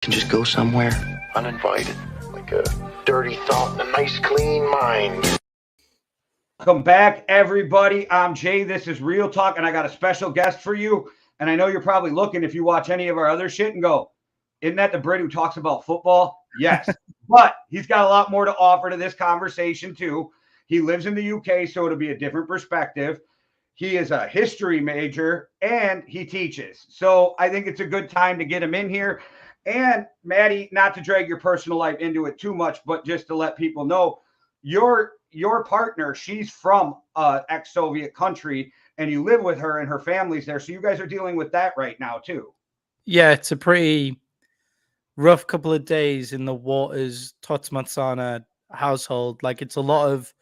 Can just go somewhere uninvited, like a dirty thought in a nice clean mind. Welcome back, everybody. I'm Jay. This is Real Talk, and I got a special guest for you. And I know you're probably looking if you watch any of our other shit and go, isn't that the Brit who talks about football? Yes. But he's got a lot more to offer to this conversation, too. He lives in the UK, so it'll be a different perspective. He is a history major and he teaches. So I think it's a good time to get him in here. And Matty, not to drag your personal life into it too much, but just to let people know, your partner, she's from ex-Soviet country, and you live with her and her family's there. So you guys are dealing with that right now too. Yeah, it's a pretty rough couple of days in the Waters Totsmatsana household. Like, it's a lot of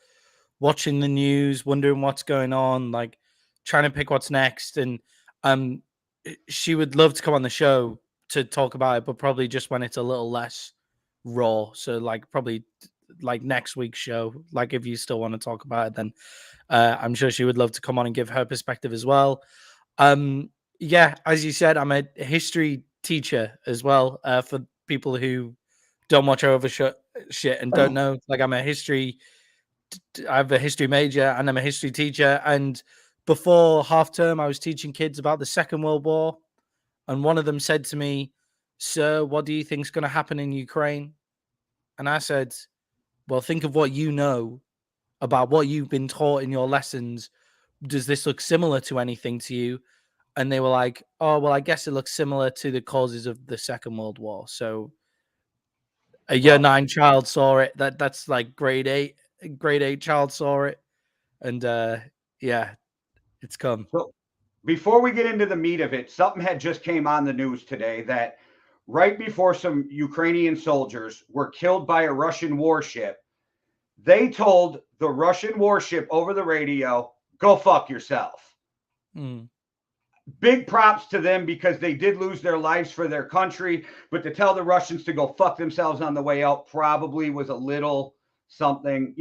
watching the news, wondering what's going on, like trying to pick what's next. And um, she would love to come on the show to talk about it, but probably just when it's a little less raw. So, like, probably like next week's show. Like, if you still want to talk about it, then I'm sure she would love to come on and give her perspective as well. Yeah, as you said, I'm a history teacher as well. For people who don't watch over shit and don't know, like, I have a history major and I'm a history teacher. And before half term, I was teaching kids about the Second World War. And one of them said to me, "Sir, what do you think is going to happen in Ukraine?" And I said, "Well, think of what you know about what you've been taught in your lessons. Does this look similar to anything to you?" And they were like, "Oh, well, I guess it looks similar to the causes of the Second World War." So a year 9 child saw it. That's like grade 8 child saw it. And yeah, it's come. So before we get into the meat of it, something had just came on the news today that right before some Ukrainian soldiers were killed by a Russian warship, they told the Russian warship over the radio, "Go fuck yourself." Mm. Big props to them because they did lose their lives for their country, but to tell the Russians to go fuck themselves on the way out probably was a little something,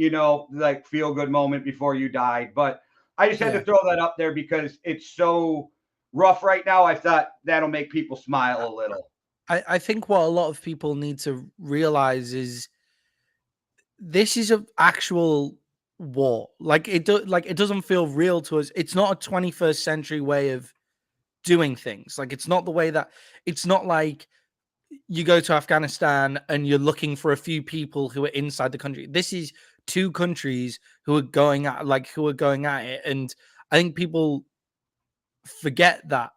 like feel good moment before you died. But I just had to throw that up there because it's so rough right now. I thought that'll make people smile a little. I think what a lot of people need to realize is this is an actual war. Like, it doesn't feel real to us. It's not a 21st century way of doing things. Like, it's not the way that it's not like you go to Afghanistan and you're looking for a few people who are inside the country. This is two countries who are going at it. And I think people forget that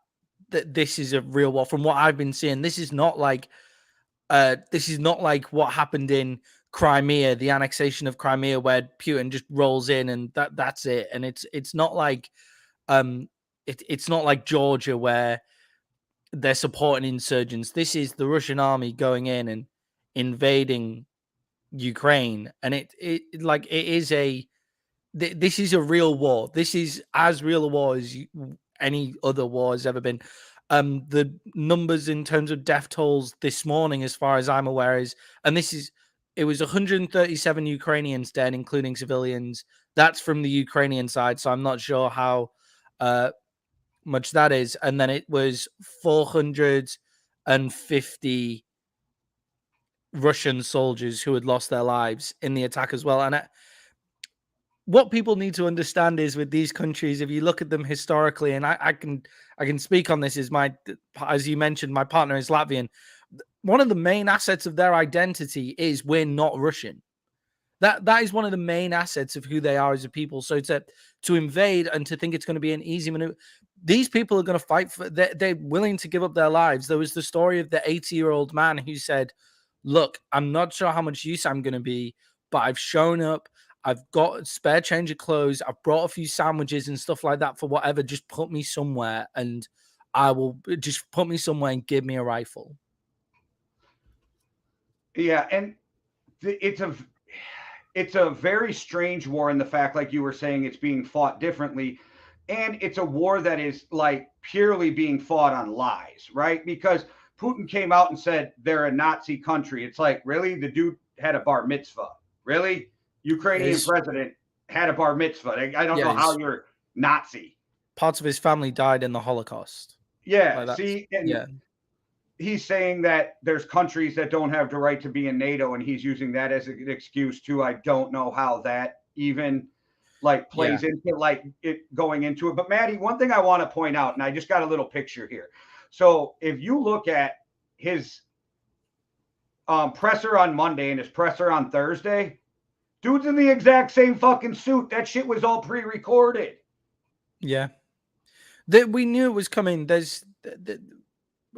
this is a real war. From what I've been seeing, this is not like what happened in Crimea, the annexation of Crimea, where Putin just rolls in and that's it. And it's not like it's not like Georgia where they're supporting insurgents. This is the Russian army going in and invading Ukraine, and it is this is a real war. This is as real a war as any other war has ever been. The numbers in terms of death tolls this morning, as far as I'm aware, it was 137 Ukrainians dead, including civilians. That's from the Ukrainian side, so I'm not sure how much that is. And then it was 450 Russian soldiers who had lost their lives in the attack as well. And what people need to understand is, with these countries, if you look at them historically, and I can speak on this, as you mentioned, my partner is Latvian. One of the main assets of their identity is we're not Russian. That is one of the main assets of who they are as a people. So to invade and to think it's going to be an easy maneuver, these people are going to fight for. They're willing to give up their lives. There was the story of the 80-year-old man who said, "Look, I'm not sure how much use I'm going to be, but I've shown up. I've got a spare change of clothes. I've brought a few sandwiches and stuff like that for whatever. Just put me somewhere, and I will just put me somewhere and give me a rifle." Yeah, and it's a very strange war in the fact, like you were saying, it's being fought differently. And it's a war that is like purely being fought on lies, right? Because Putin came out and said they're a Nazi country. It's like, really? The dude had a bar mitzvah. Really? Ukrainian president had a bar mitzvah. I don't know how you're Nazi. Parts of his family died in the Holocaust. Yeah. See, he's saying that there's countries that don't have the right to be in NATO, and he's using that as an excuse too. I don't know how that even like plays into like it going into it. But Matty, one thing I want to point out, and I just got a little picture here. So if you look at his presser on Monday and his presser on Thursday, dude's in the exact same fucking suit. That shit was all pre-recorded. Yeah. We knew it was coming.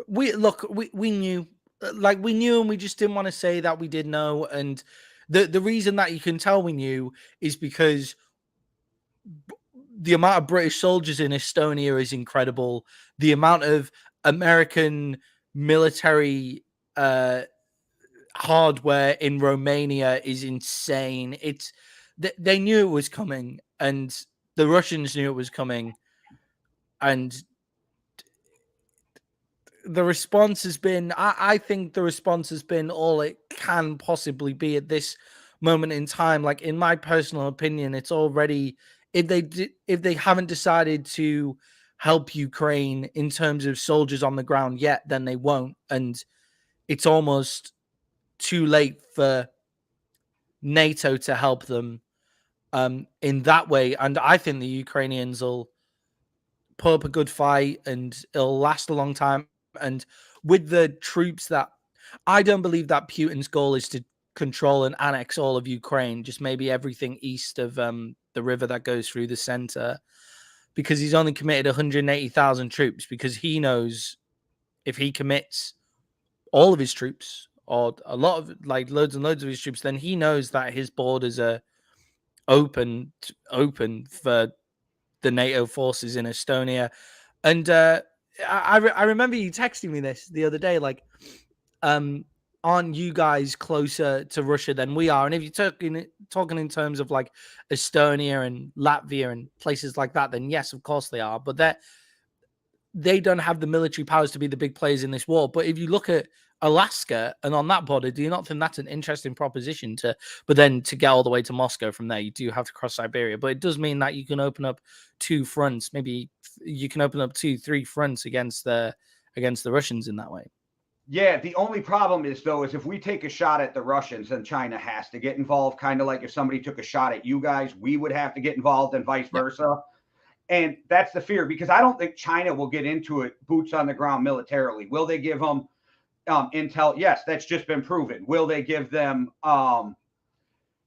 We knew, we knew, and we just didn't want to say that we did know. And the reason that you can tell we knew is because the amount of British soldiers in Estonia is incredible. The amount of American military hardware in Romania is insane. They knew it was coming, and the Russians knew it was coming, and the response has been, I think the response has been all it can possibly be at this moment in time. Like, in my personal opinion, it's already, if they haven't decided to help Ukraine in terms of soldiers on the ground yet, then they won't. And it's almost too late for NATO to help them in that way. And I think the Ukrainians will put up a good fight, and it'll last a long time. And with the troops that, I don't believe that Putin's goal is to control and annex all of Ukraine, just maybe everything east of the river that goes through the center, because he's only committed 180,000 troops, because he knows if he commits all of his troops, or a lot of, like, loads and loads of his troops, then he knows that his borders are open for the NATO forces in Estonia. And I remember you texting me this the other day, like, aren't you guys closer to Russia than we are? And if you're talking in terms of like Estonia and Latvia and places like that, then yes, of course they are. But they don't have the military powers to be the big players in this war. But if you look at Alaska and on that border, do you not think that's an interesting proposition but then to get all the way to Moscow from there, you do have to cross Siberia. But it does mean that you can open up two fronts. Maybe you can open up 2-3 fronts against the Russians in that way. Yeah, the only problem is, though, is if we take a shot at the Russians, then China has to get involved. Kind of like if somebody took a shot at you guys, we would have to get involved, and vice versa. And that's the fear, because I don't think China will get into it boots on the ground militarily. Will they give them intel? Yes, that's just been proven. Will they give them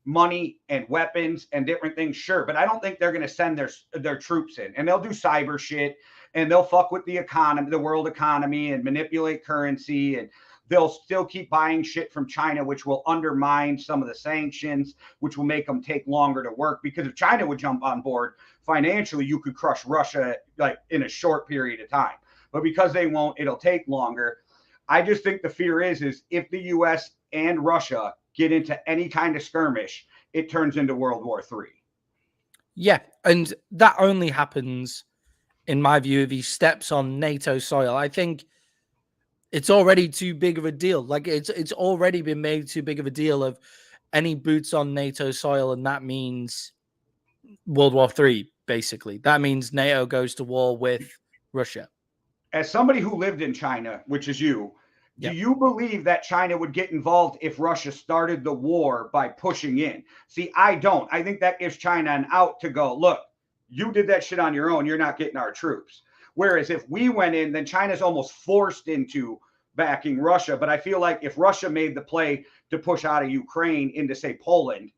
money and weapons and different things? Sure, but I don't think they're going to send their troops in. And they'll do cyber shit, and they'll fuck with the economy, the world economy, and manipulate currency, and they'll still keep buying shit from China, which will undermine some of the sanctions, which will make them take longer to work. Because if China would jump on board financially, you could crush Russia like in a short period of time. But because they won't, it'll take longer. I just think the fear is if the U.S. and Russia get into any kind of skirmish, it turns into World War III. Yeah, and that only happens, in my view, if he steps on NATO soil. I think it's already too big of a deal. Like, it's already been made too big of a deal of any boots on NATO soil, and that means World War III, basically. That means NATO goes to war with Russia. As somebody who lived in China, which is you, do you believe that China would get involved if Russia started the war by pushing in? See, I don't. I think that gives China an out to go, look, you did that shit on your own. You're not getting our troops. Whereas if we went in, then China's almost forced into backing Russia. But I feel like if Russia made the play to push out of Ukraine into, say, Poland,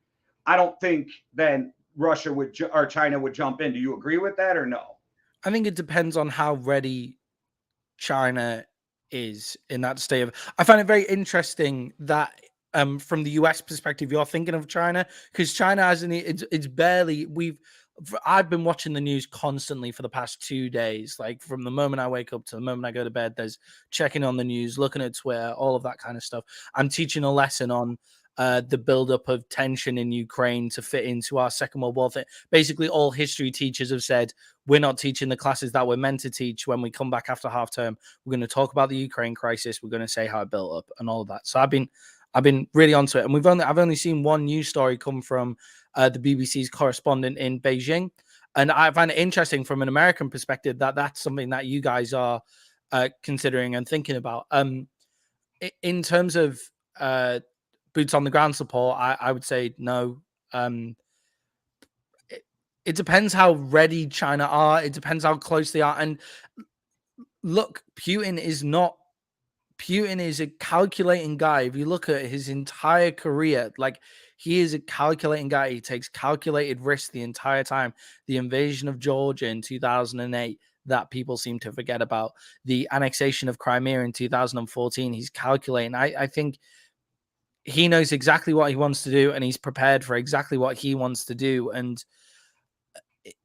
I don't think then Russia or China would jump in. Do you agree with that or no? I think it depends on how ready China is in that state of. I find it very interesting that from the US perspective, you're thinking of China, because China hasn't. It's barely. I've been watching the news constantly for the past 2 days. Like, from the moment I wake up to the moment I go to bed, there's checking on the news, looking at Twitter, all of that kind of stuff. I'm teaching a lesson on the buildup of tension in Ukraine to fit into our Second World War thing. Basically, all history teachers have said, we're not teaching the classes that we're meant to teach. When we come back after half term, we're going to talk about the Ukraine crisis. We're going to say how it built up and all of that. So I've been really onto it. And I've only seen one news story come from the BBC's correspondent in Beijing. And I find it interesting from an American perspective that that's something that you guys are considering and thinking about. In terms of boots on the ground support, I would say no. It depends how ready China are. It depends how close they are. And look, Putin is a calculating guy. If you look at his entire career, like, he is a calculating guy. He takes calculated risks the entire time. The invasion of Georgia in 2008, that people seem to forget about. The annexation of Crimea in 2014, he's calculating. I think he knows exactly what he wants to do, and he's prepared for exactly what he wants to do. And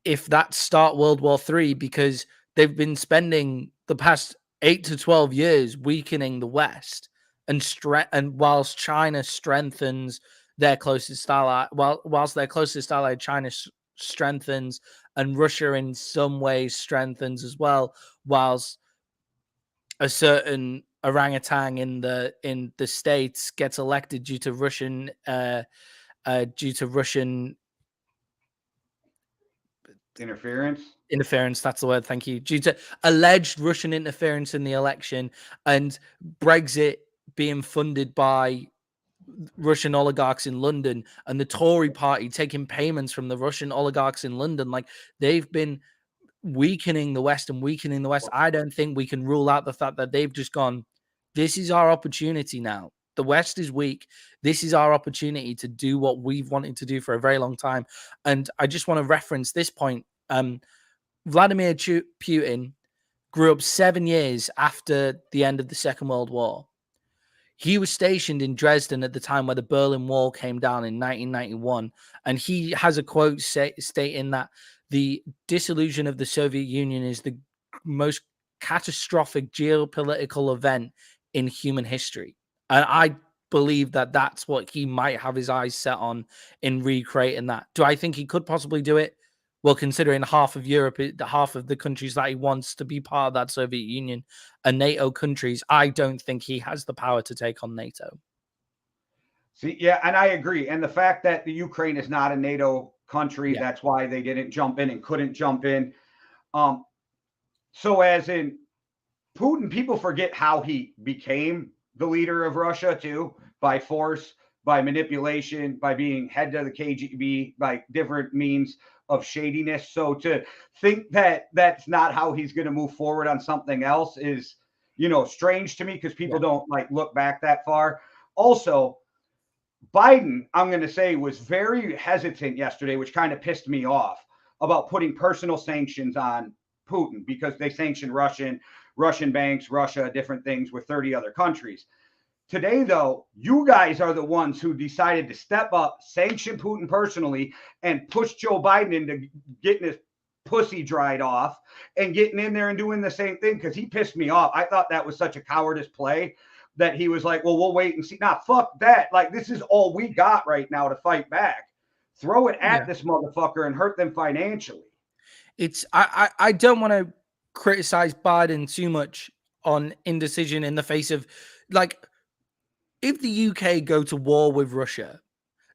if that start World War III, because they've been spending the past 8 to 12 years weakening the West, and whilst China strengthens their closest ally, whilst their closest ally China strengthens, and Russia in some ways strengthens as well, whilst a certain orangutan in the States gets elected due to Russian interference, that's the word, thank you, due to alleged Russian interference in the election, and Brexit being funded by Russian oligarchs in London, and the Tory party taking payments from the Russian oligarchs in London. Like, they've been weakening the West and weakening the West. I don't think we can rule out the fact that they've just gone, this is our opportunity now. The West is weak. This is our opportunity to do what we've wanted to do for a very long time. And I just want to reference this point. Vladimir Putin grew up 7 years after the end of the Second World War. He was stationed in Dresden at the time where the Berlin Wall came down in 1991. And he has a quote stating that the dissolution of the Soviet Union is the most catastrophic geopolitical event in human history. And I believe that that's what he might have his eyes set on in recreating that. Do I think he could possibly do it? Well, considering half of Europe, half of the countries that he wants to be part of that Soviet Union are NATO countries, I don't think he has the power to take on NATO. See, yeah, and I agree. And the fact that the Ukraine is not a NATO country, that's why they didn't jump in and couldn't jump in. So as in Putin, people forget how he became the leader of Russia too, by force, by manipulation, by being head of the KGB, by different means of shadiness. So to think that that's not how he's going to move forward on something else is, strange to me, because people don't look back that far. Also, Biden, I'm going to say, was very hesitant yesterday, which kind of pissed me off, about putting personal sanctions on Putin, because they sanctioned Russian banks, Russia, different things with 30 other countries. Today, though, you guys are the ones who decided to step up, sanction Putin personally, and push Joe Biden into getting his pussy dried off and getting in there and doing the same thing, because he pissed me off. I thought that was such a cowardice play that he was like, well, we'll wait and see. Nah, fuck that. This is all we got right now to fight back. Throw it at this motherfucker and hurt them financially. I don't want to criticize Biden too much on indecision in the face of, if the UK go to war with Russia,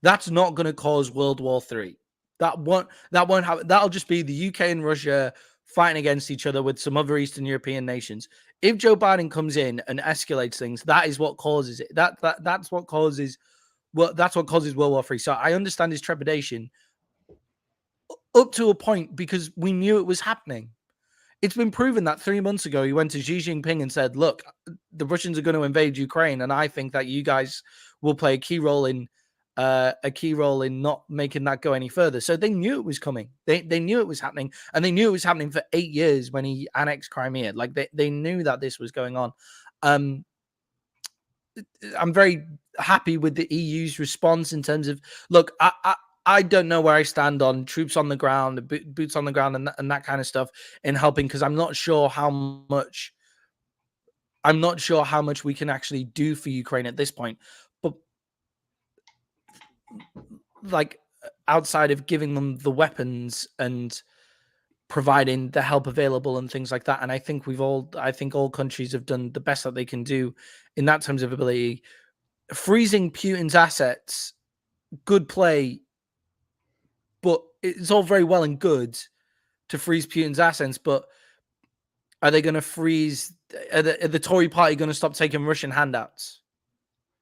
that's not going to cause World War III. That won't happen. That'll just be the UK and Russia fighting against each other with some other Eastern European nations. If Joe Biden comes in and escalates things, that is what causes it. That's what causes World War III. So I understand his trepidation up to a point, because we knew it was happening. It's been proven that 3 months ago, he went to Xi Jinping and said, look, the Russians are going to invade Ukraine, and I think that you guys will play a key role in not making that go any further. So they knew it was coming. They knew it was happening, and they knew it was happening for 8 years when he annexed Crimea. They knew that this was going on. I'm very happy with the EU's response in terms of, look, I don't know where I stand on troops on the ground, boots on the ground, and that kind of stuff in helping, because I'm not sure how much we can actually do for Ukraine at this point. But outside of giving them the weapons and providing the help available and things like that, and I think all countries have done the best that they can do in that terms of ability. Freezing Putin's assets, good play. But it's all very well and good to freeze Putin's assets, but are they going to freeze are the Tory party going to stop taking Russian handouts?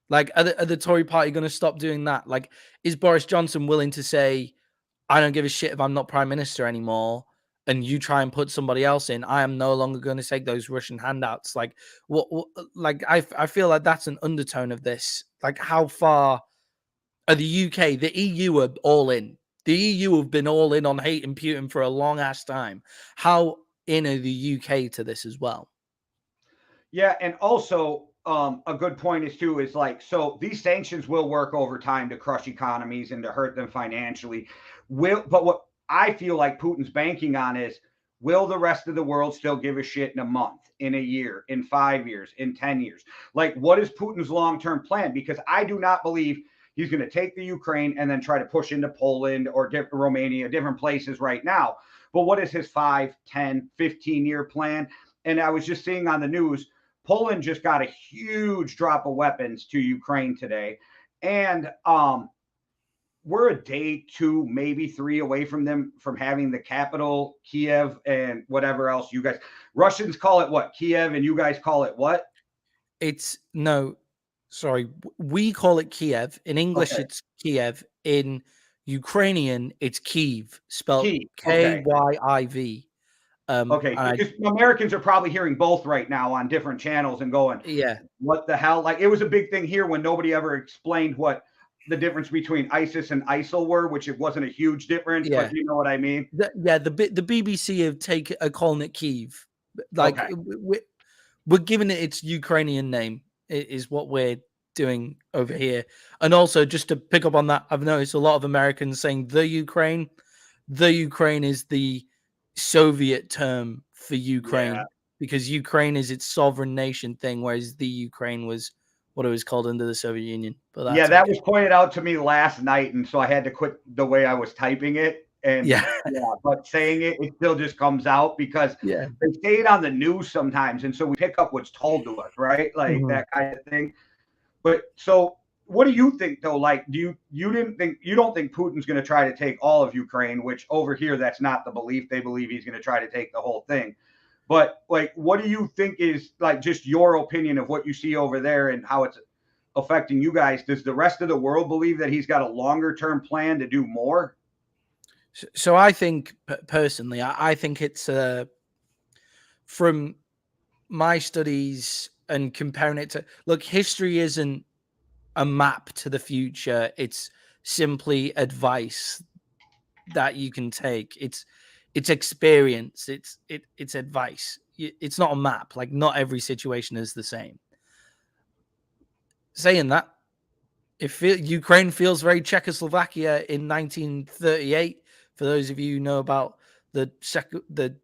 Like, are the Tory party going to stop doing that? Like, is Boris Johnson willing to say, I don't give a shit if I'm not prime minister anymore, and you try and put somebody else in, I am no longer going to take those Russian handouts? Like, what like, I feel like that's an undertone of this. Like, how far are the UK, the EU are all in. The EU have been all in on hating Putin for a long ass time. How in are the UK to this as well? Yeah, and also a good point is too is like, so these sanctions will work over time to crush economies and to hurt them financially. But what I feel like Putin's banking on is, will the rest of the world still give a shit in a month, in a year, in 5 years, in 10 years? Like, what is Putin's long-term plan? Because I do not believe he's going to take the Ukraine and then try to push into Poland or Romania, different places right now. But what is his 5, 10, 15-year plan? And I was just seeing on the news, Poland just got a huge drop of weapons to Ukraine today. And we're a day, 2, maybe 3 away from them from having the capital, Kiev, and whatever else you guys. Russians call it what? Kiev, and you guys call it what? It's no, sorry. We call it Kiev. In English, Okay. it's Kiev. In Ukrainian, it's Kyiv, spelled Kyiv. Okay. Kyiv. Okay, because Americans are probably hearing both right now on different channels and going, yeah, what the hell? Like, it was a big thing here when nobody ever explained what the difference between ISIS and ISIL were, which it wasn't a huge difference, yeah. but you know what I mean? The BBC have calling it Kyiv. Like, okay. we're giving it its Ukrainian name, is what we're doing over here. And also, just to pick up on that, I've noticed a lot of Americans saying the Ukraine. The Ukraine is the Soviet term for Ukraine, because Ukraine is its sovereign nation thing, whereas the Ukraine was what it was called under the Soviet Union. But that's that was pointed out to me last night, and so I had to quit the way I was typing it. And but saying it still just comes out because they say it on the news sometimes, and so we pick up what's told to us, right? Like that kind of thing. But so what do you think though? Like, you don't think Putin's going to try to take all of Ukraine, which over here, that's not the belief. They believe he's going to try to take the whole thing. But like, what do you think is like just your opinion of what you see over there and how it's affecting you guys? Does the rest of the world believe that he's got a longer term plan to do more? So I think personally, I think it's from my studies and comparing it to, look, history isn't a map to the future. It's simply advice that you can take. It's experience. It's advice. It's not a map. Like, not every situation is the same. Saying that, Ukraine feels very Czechoslovakia in 1938. For those of you who know about the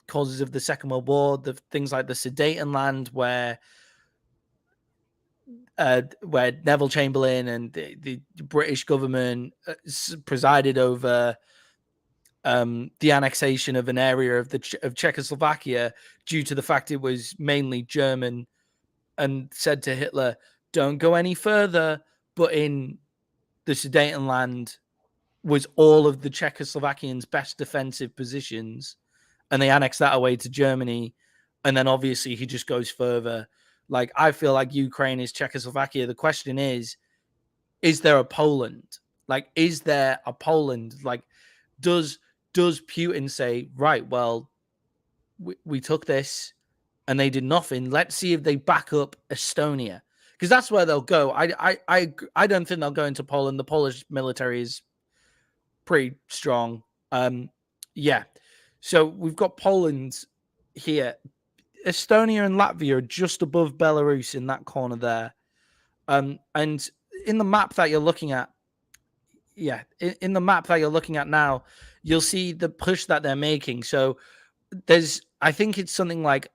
causes of the Second World War, the things like the Sudetenland, where Neville Chamberlain and the British government presided over the annexation of an area of Czechoslovakia due to the fact it was mainly German, and said to Hitler, "Don't go any further." But in the Sudetenland was all of the Czechoslovakians' best defensive positions, and they annexed that away to Germany. And then obviously he just goes further. Like, I feel like Ukraine is Czechoslovakia. The question is there a Poland? Like, is there a Poland? Like, does Putin say, right, well, we took this and they did nothing. Let's see if they back up Estonia, because that's where they'll go. I don't think they'll go into Poland. The Polish military is pretty strong. So we've got Poland here. Estonia and Latvia are just above Belarus in that corner there. And in the map that you're looking at, in the map that you're looking at now, you'll see the push that they're making. So I think it's something like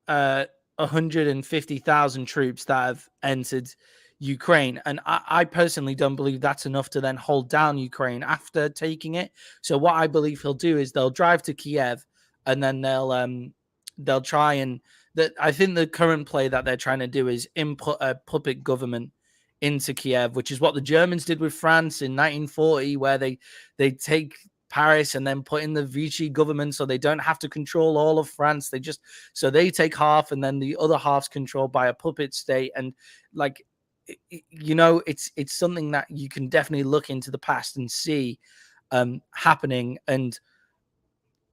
150,000 troops that have entered Ukraine. And I personally don't believe that's enough to then hold down Ukraine after taking it. So what I believe he'll do is they'll drive to Kiev, and then they'll try and I think the current play that they're trying to do is input a puppet government into Kiev, which is what the Germans did with France in 1940, where they take Paris and then put in the Vichy government so they don't have to control all of France. So they take half and then the other half's controlled by a puppet state. And like, it's something that you can definitely look into the past and see happening. And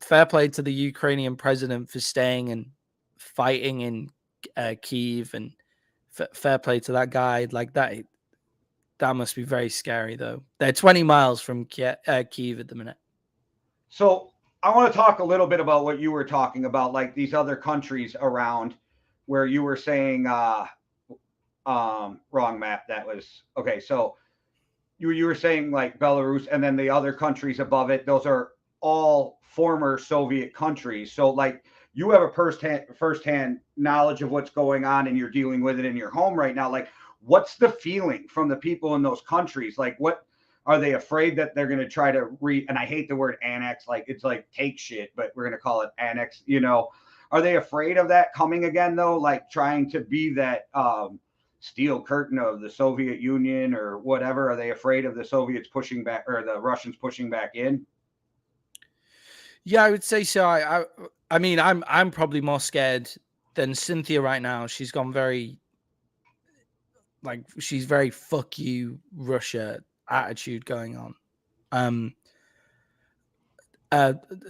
fair play to the Ukrainian president for staying and fighting in Kyiv, and fair play to that guy. Like that must be very scary, though. They're 20 miles from Kyiv at the minute. So I want to talk a little bit about what you were talking about, like these other countries around where you were saying, wrong map. That was okay. So you were saying like Belarus and then the other countries above it. Those are all former Soviet countries. So like you have a firsthand knowledge of what's going on and you're dealing with it in your home right now. Like, what's the feeling from the people in those countries? Like, what are they afraid that they're going to try to and I hate the word annex, like it's like take shit, but we're going to call it annex, Are they afraid of that coming again though? Like trying to be that steel curtain of the Soviet Union or whatever? Are they afraid of the Soviets pushing back or the Russians pushing back in? Yeah, I would say so. I mean, I'm probably more scared than Cynthia right now. She's gone very, like, she's very fuck you Russia attitude going on.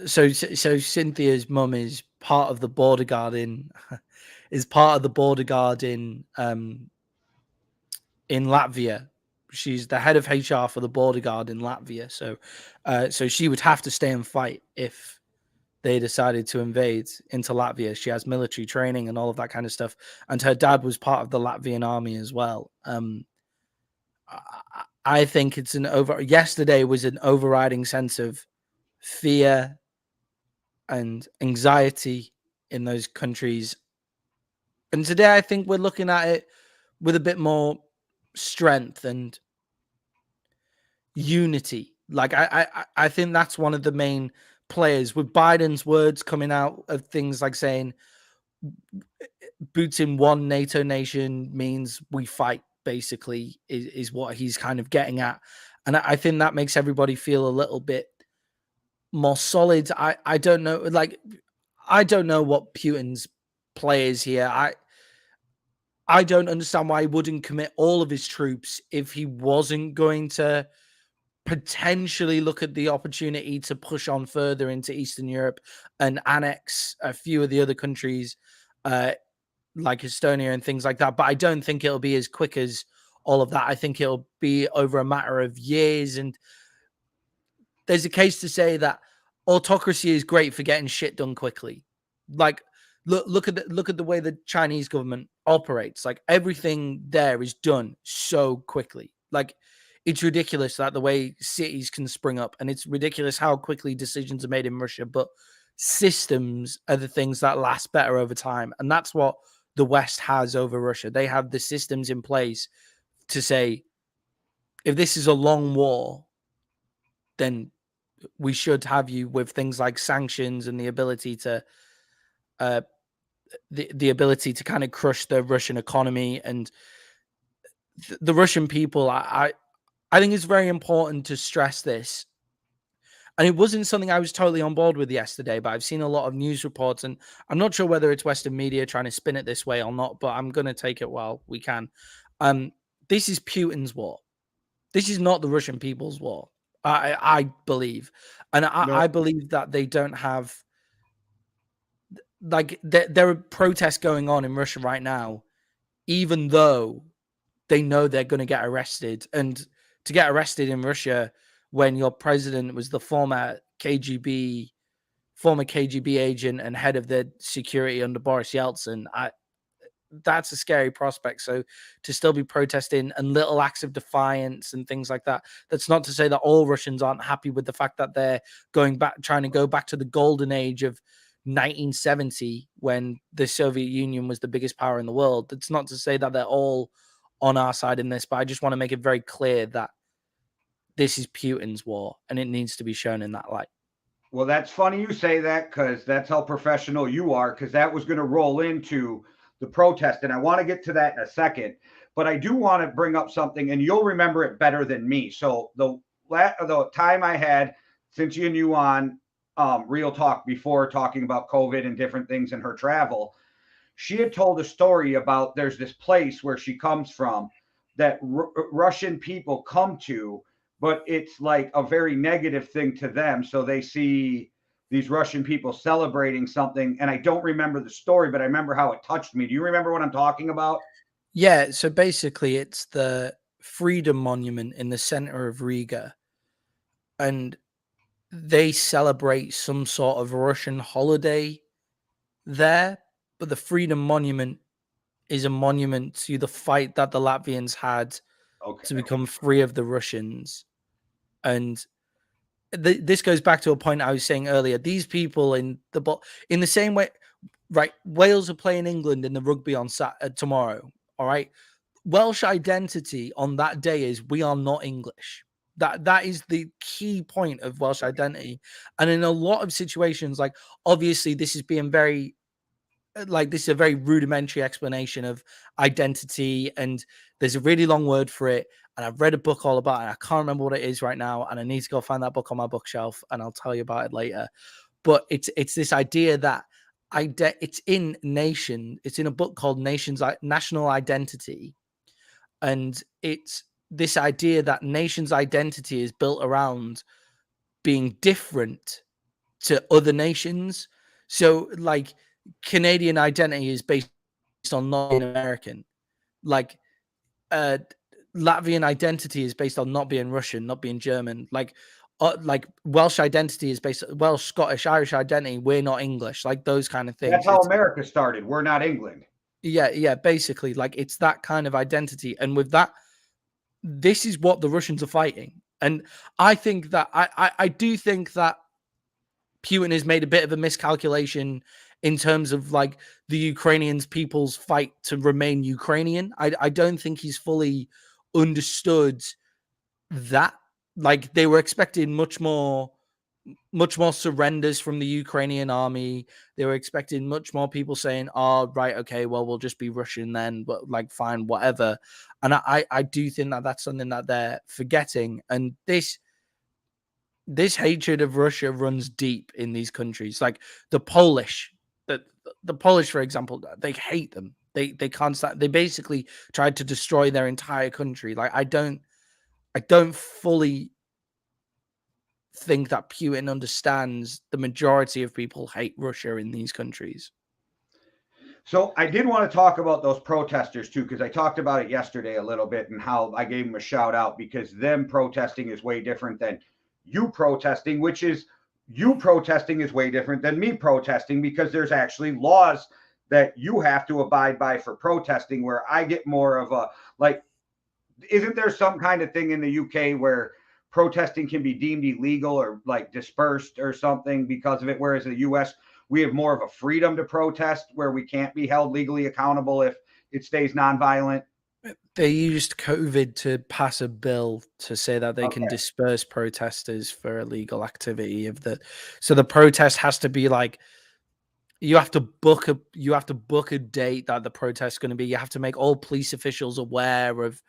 So Cynthia's mum is part of the border guard in Latvia. She's the head of HR for the border guard in Latvia. So she would have to stay and fight if they decided to invade into Latvia. She has military training and all of that kind of stuff. And her dad was part of the Latvian army as well. I think it's yesterday was an overriding sense of fear and anxiety in those countries. And today I think we're looking at it with a bit more strength and unity. Like I think that's one of the main players, with Biden's words coming out of things like saying boots in one NATO nation means we fight, basically, is what he's kind of getting at. And I think that makes everybody feel a little bit more solid. I don't know, like, I don't know what Putin's play is here. I don't understand why he wouldn't commit all of his troops if he wasn't going to potentially look at the opportunity to push on further into Eastern Europe and annex a few of the other countries, like Estonia and things like that. But I don't think it'll be as quick as all of that. I think it'll be over a matter of years. And there's a case to say that autocracy is great for getting shit done quickly. Like, look at the way the Chinese government operates. Like, everything there is done so quickly. Like, it's ridiculous that the way cities can spring up, and it's ridiculous how quickly decisions are made in Russia. But systems are the things that last better over time, and that's what the West has over Russia. They have the systems in place to say, if this is a long war, then we should have you with things like sanctions and the ability to the ability to kind of crush the Russian economy and the Russian people. I think it's very important to stress this. And it wasn't something I was totally on board with yesterday, but I've seen a lot of news reports, and I'm not sure whether it's Western media trying to spin it this way or not, but I'm going to take it while we can. This is Putin's war. This is not the Russian people's war, I believe. And I believe that they don't have, like, there are protests going on in Russia right now, even though they know they're going to get arrested. And to get arrested in Russia when your president was the former KGB agent and head of the security under Boris Yeltsin, that's a scary prospect. So to still be protesting and little acts of defiance and things like that, that's not to say that all Russians aren't happy with the fact that they're trying to go back to the golden age of 1970 when the Soviet Union was the biggest power in the world. That's not to say that they're all on our side in this, but I just want to make it very clear that this is Putin's war and it needs to be shown in that light. Well, that's funny you say that, because that's how professional you are, because that was going to roll into the protest. And I want to get to that in a second, but I do want to bring up something, and you'll remember it better than me. So the time I had since you knew on Real Talk before talking about COVID and different things in her travel, she had told a story about there's this place where she comes from that Russian people come to, but it's like a very negative thing to them. So they see these Russian people celebrating something. And I don't remember the story, but I remember how it touched me. Do you remember what I'm talking about? Yeah. So basically, it's the Freedom Monument in the center of Riga. And they celebrate some sort of Russian holiday there. But the Freedom Monument is a monument to the fight that the Latvians had to become free of the Russians. And this goes back to a point I was saying earlier. These people in the same way, right? Wales are playing England in the rugby on tomorrow. All right. Welsh identity on that day is we are not English. That is the key point of Welsh identity. And in a lot of situations, like obviously this is being very this is a very rudimentary explanation of identity, and there's a really long word for it. And I've read a book all about it. I can't remember what it is right now, and I need to go find that book on my bookshelf, and I'll tell you about it later. But it's this idea that it's in nation. It's in a book called National Identity, and it's this idea that nation's identity is built around being different to other nations. So, like, Canadian identity is based on not being American. Like, Latvian identity is based on not being Russian, not being German. Like Welsh identity is based Welsh, Scottish, Irish identity. We're not English. Like those kind of things. That's how America started. We're not England. Yeah. Basically, like it's that kind of identity, and with that, this is what the Russians are fighting. And I think that I do think that Putin has made a bit of a miscalculation in terms of like the Ukrainians people's fight to remain Ukrainian. I don't think he's fully understood that. Like they were expecting much more surrenders from the Ukrainian army. They were expecting much more people saying, oh, right, okay, well, we'll just be Russian then, but like, fine, whatever. And I do think that that's something that they're forgetting. And this hatred of Russia runs deep in these countries. Like the Polish, the Polish, for example, they hate them. They can't stand. They basically tried to destroy their entire country. Like I don't fully think that Putin understands the majority of people hate Russia in these countries. So I did want to talk about those protesters too, because I talked about it yesterday a little bit and how I gave them a shout out because them protesting is way different than you protesting, which is you protesting is way different than me protesting because there's actually laws that you have to abide by for protesting, where I get more of a like, isn't there some kind of thing in the UK where protesting can be deemed illegal or like dispersed or something because of it, whereas in the US we have more of a freedom to protest where we can't be held legally accountable if it stays nonviolent? They used COVID to pass a bill to say that they can disperse protesters for illegal activity. So the protest has to be like, you have to book a date that the protest is going to be. You have to make all police officials aware of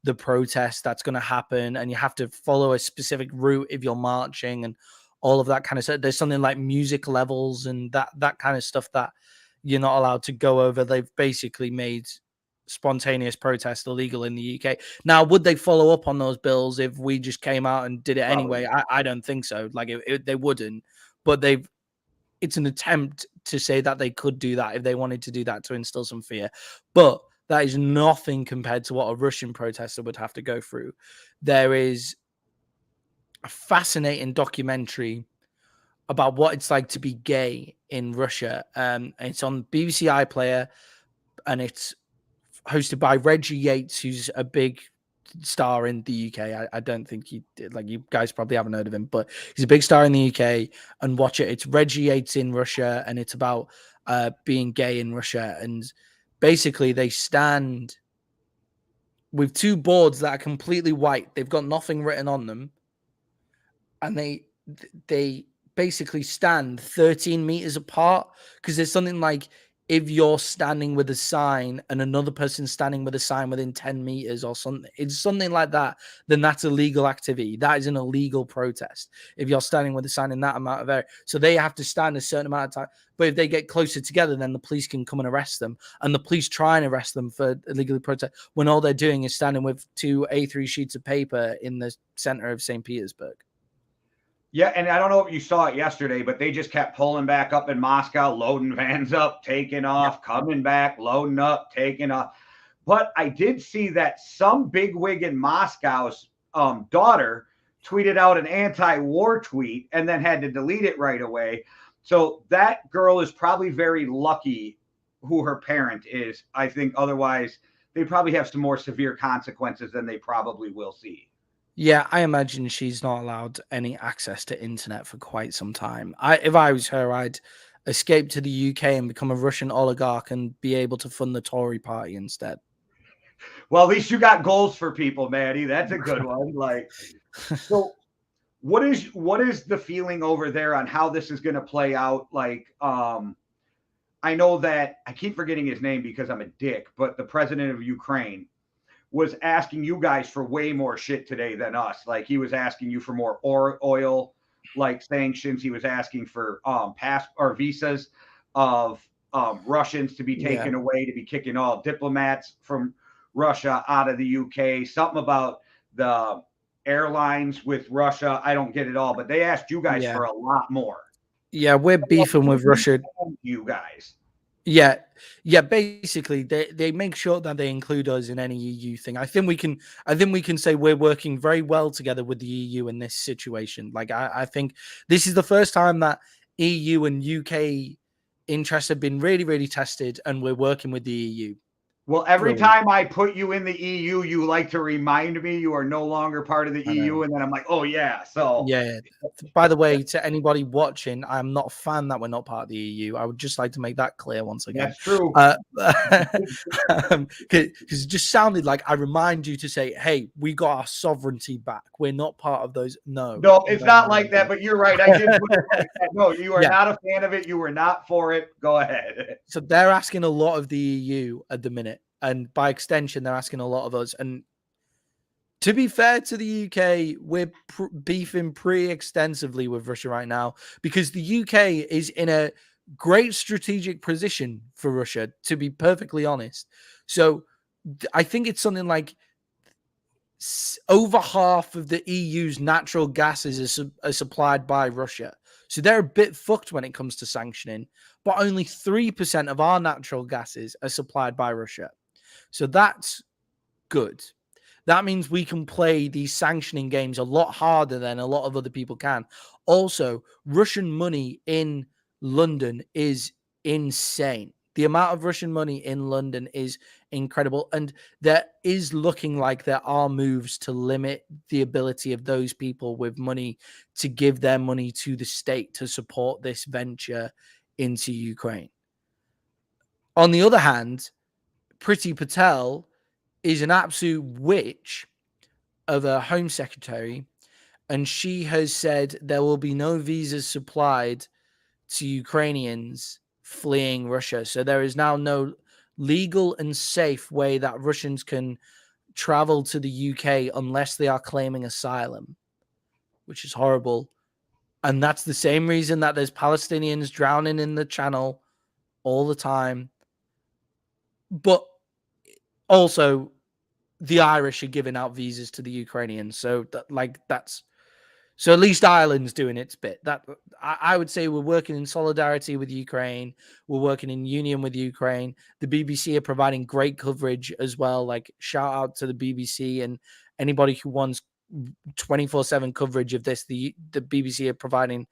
the protest that's going to happen, and you have to follow a specific route if you're marching and all of that kind of stuff. There's something like music levels and that kind of stuff that you're not allowed to go over. They've basically made spontaneous protest illegal in the UK. Now, would they follow up on those bills if we just came out and did it anyway? I don't think so. Like they wouldn't, but it's an attempt to say that they could do that if they wanted to do that to instill some fear. But that is nothing compared to what a Russian protester would have to go through. There is a fascinating documentary about what it's like to be gay in Russia. It's on BBC iPlayer, and it's hosted by Reggie Yates, who's a big star in the UK. I don't think you guys probably haven't heard of him, but he's a big star in the UK. And watch it. It's Reggie Yates in Russia, and it's about being gay in Russia. And basically, they stand with two boards that are completely white. They've got nothing written on them, and they basically stand 13 meters apart because there's something like if you're standing with a sign and another person standing with a sign within 10 meters or something, it's something like that, then that's a legal activity. That is an illegal protest. If you're standing with a sign in that amount of area, so they have to stand a certain amount of time. But if they get closer together, then the police can come and arrest them. And the police try and arrest them for illegally protest when all they're doing is standing with 2 A3 sheets of paper in the center of St. Petersburg. Yeah, and I don't know if you saw it yesterday, but they just kept pulling back up in Moscow, loading vans up, taking off, coming back, loading up, taking off. But I did see that some bigwig in Moscow's daughter tweeted out an anti-war tweet and then had to delete it right away. So that girl is probably very lucky who her parent is. I think otherwise they probably have some more severe consequences than they probably will see. Yeah, I imagine she's not allowed any access to internet for quite some time. If I was her, I'd escape to the UK and become a Russian oligarch and be able to fund the Tory party instead. Well, at least you got goals for people, Matty. That's a good one. Like, so what is the feeling over there on how this is going to play out? Like, I know that I keep forgetting his name because I'm a dick, but the president of Ukraine was asking you guys for way more shit today than us. Like he was asking you for more oil, like sanctions. He was asking for pass or visas of Russians to be taken away, to be kicking all diplomats from Russia out of the UK. Something about the airlines with Russia. I don't get it all, but they asked you guys for a lot more. Yeah, we're beefing with Russia. You guys. Yeah. Basically, they make sure that they include us in any EU thing. I think we can say we're working very well together with the EU in this situation. Like I think this is the first time that EU and UK interests have been really, really tested, and we're working with the EU. Well, every time I put you in the EU, you like to remind me you are no longer part of the EU, and then I'm like, oh yeah. So yeah. By the way, to anybody watching, I'm not a fan that we're not part of the EU. I would just like to make that clear once again. That's true. Because it just sounded like I remind you to say, "Hey, we got our sovereignty back. We're not part of those." No, it's not like that. But you're right. I did put it like that. No, you are not a fan of it. You were not for it. Go ahead. So they're asking a lot of the EU at the minute, and by extension, they're asking a lot of us. And to be fair to the UK, we're beefing pretty extensively with Russia right now because the UK is in a great strategic position for Russia, to be perfectly honest. So I think it's something like over half of the EU's natural gases are supplied by Russia. So they're a bit fucked when it comes to sanctioning, but only 3% of our natural gases are supplied by Russia. So that's good. That means we can play these sanctioning games a lot harder than a lot of other people can. Also, Russian money in London is insane. The amount of Russian money in London is incredible. And there is looking like there are moves to limit the ability of those people with money to give their money to the state to support this venture into Ukraine. On the other hand, Priti Patel is an absolute witch of a home secretary, and she has said there will be no visas supplied to Ukrainians fleeing Russia. So there is now no legal and safe way that Russians can travel to the UK unless they are claiming asylum, which is horrible. And that's the same reason that there's Palestinians drowning in the channel all the time. But also, the Irish are giving out visas to the Ukrainians. So so at least Ireland's doing its bit. That I would say we're working in solidarity with Ukraine. We're working in union with Ukraine. The BBC are providing great coverage as well. Like, shout out to the BBC and anybody who wants 24/7 coverage of this. The BBC are providing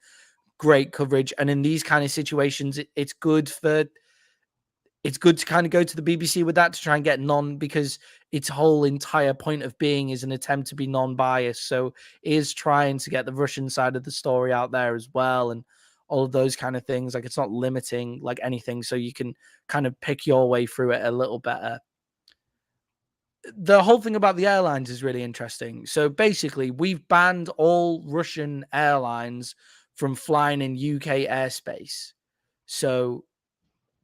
great coverage. And in these kind of situations, it's good to kind of go to the BBC with that to try and get because its whole entire point of being is an attempt to be non-biased. So it is trying to get the Russian side of the story out there as well, and all of those kind of things. Like, it's not limiting like anything, so you can kind of pick your way through it a little better. The whole thing about the airlines is really interesting. So basically, we've banned all Russian airlines from flying in UK airspace. So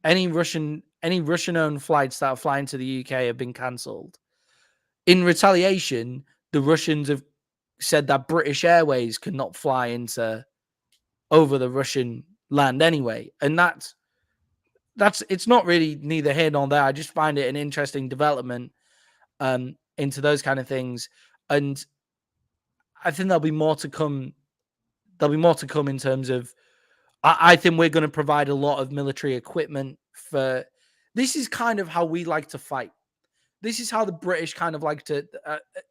any Russian-owned flights that are flying to the UK have been cancelled. In retaliation, the Russians have said that British Airways cannot fly over the Russian land anyway, and that's it's not really neither here nor there. I just find it an interesting development into those kind of things, and I think there'll be more to come. There'll be more to come in terms of. I think we're going to provide a lot of military equipment for. This is kind of how we like to fight. This is how the British kind of like to.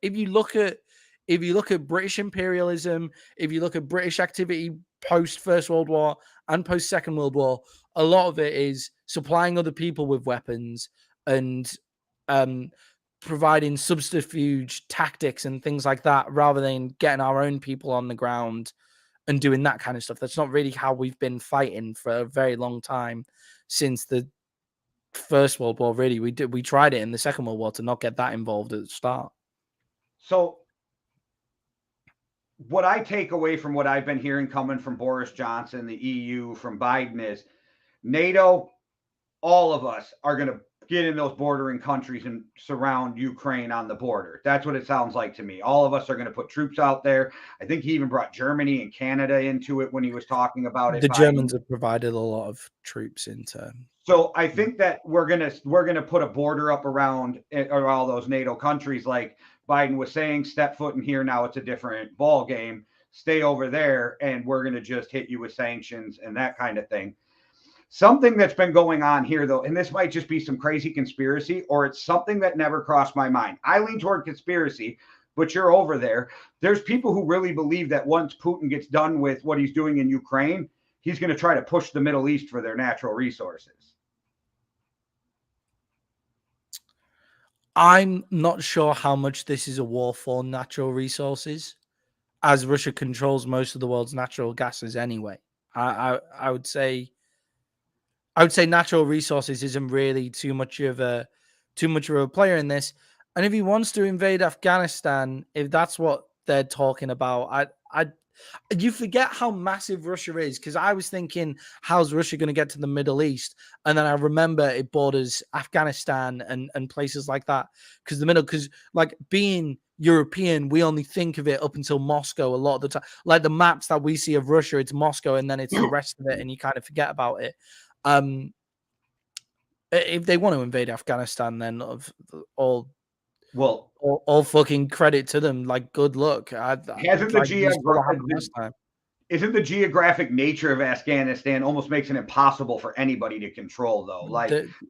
If you look at British imperialism, if you look at British activity post First World War and post Second World War, a lot of it is supplying other people with weapons and providing subterfuge tactics and things like that, rather than getting our own people on the ground and doing that kind of stuff. That's not really how we've been fighting for a very long time since the First World War. Really, we tried it in the Second World War to not get that involved at the start. So what I take away from what I've been hearing coming from Boris Johnson, the EU, from Biden is NATO, all of us are going to get in those bordering countries and surround Ukraine on the border. That's what it sounds like to me. All of us are going to put troops out there. I think he even brought Germany and Canada into it when he was talking about it. The Germans have provided a lot of troops into. So I think that we're gonna put a border up around all those NATO countries, like Biden was saying. Step foot in here, now it's a different ball game. Stay over there, and we're gonna just hit you with sanctions and that kind of thing. Something that's been going on here, though, and this might just be some crazy conspiracy, or it's something that never crossed my mind. I lean toward conspiracy, but you're over there. There's people who really believe that once Putin gets done with what he's doing in Ukraine, he's going to try to push the Middle East for their natural resources. I'm not sure how much this is a war for natural resources, as Russia controls most of the world's natural gases anyway. I would say natural resources isn't really too much of a player in this. And if he wants to invade Afghanistan, if that's what they're talking about, you forget how massive Russia is, because I was thinking, how's Russia going to get to the Middle East? And then I remember it borders Afghanistan and places like that. Because like being European, we only think of it up until Moscow a lot of the time. Like the maps that we see of Russia, it's Moscow, and then it's the rest of it, and you kind of forget about it. If they want to invade Afghanistan, then all fucking credit to them. Like, good luck. Isn't the geographic nature of Afghanistan almost makes it impossible for anybody to control, though?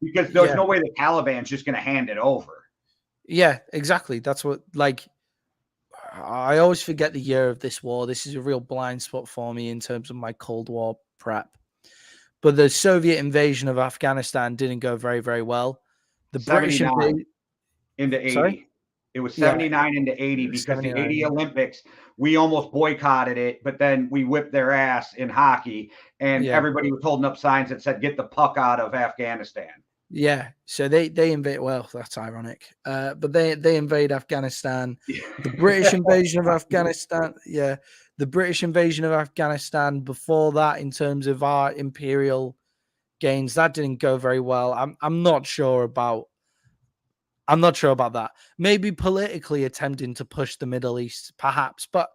Because there's no way the Taliban's just going to hand it over. Yeah, exactly. That's what, like, I always forget the year of this war. This is a real blind spot for me in terms of my Cold War prep. But the Soviet invasion of Afghanistan didn't go very, very well. The British invasion into 80. Sorry? It was 79 into 80 because the 80 Olympics, we almost boycotted it, but then we whipped their ass in hockey, and everybody was holding up signs that said, "Get the puck out of Afghanistan." Yeah, so they invade. Well, that's ironic, but they invade Afghanistan. The British invasion of Afghanistan, the British invasion of Afghanistan before that, in terms of our imperial gains, that didn't go very well. I'm not sure about that. Maybe politically attempting to push the Middle East, perhaps, but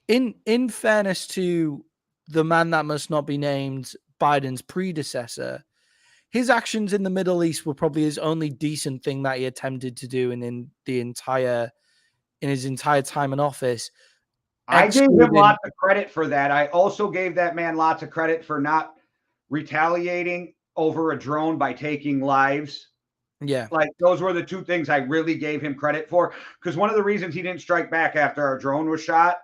in fairness to the man that must not be named, Biden's predecessor, his actions in the Middle East were probably his only decent thing that he attempted to do in his entire time in office. I gave him lots of credit for that. I also gave that man lots of credit for not retaliating over a drone by taking lives. Yeah. Like, those were the two things I really gave him credit for, because one of the reasons he didn't strike back after our drone was shot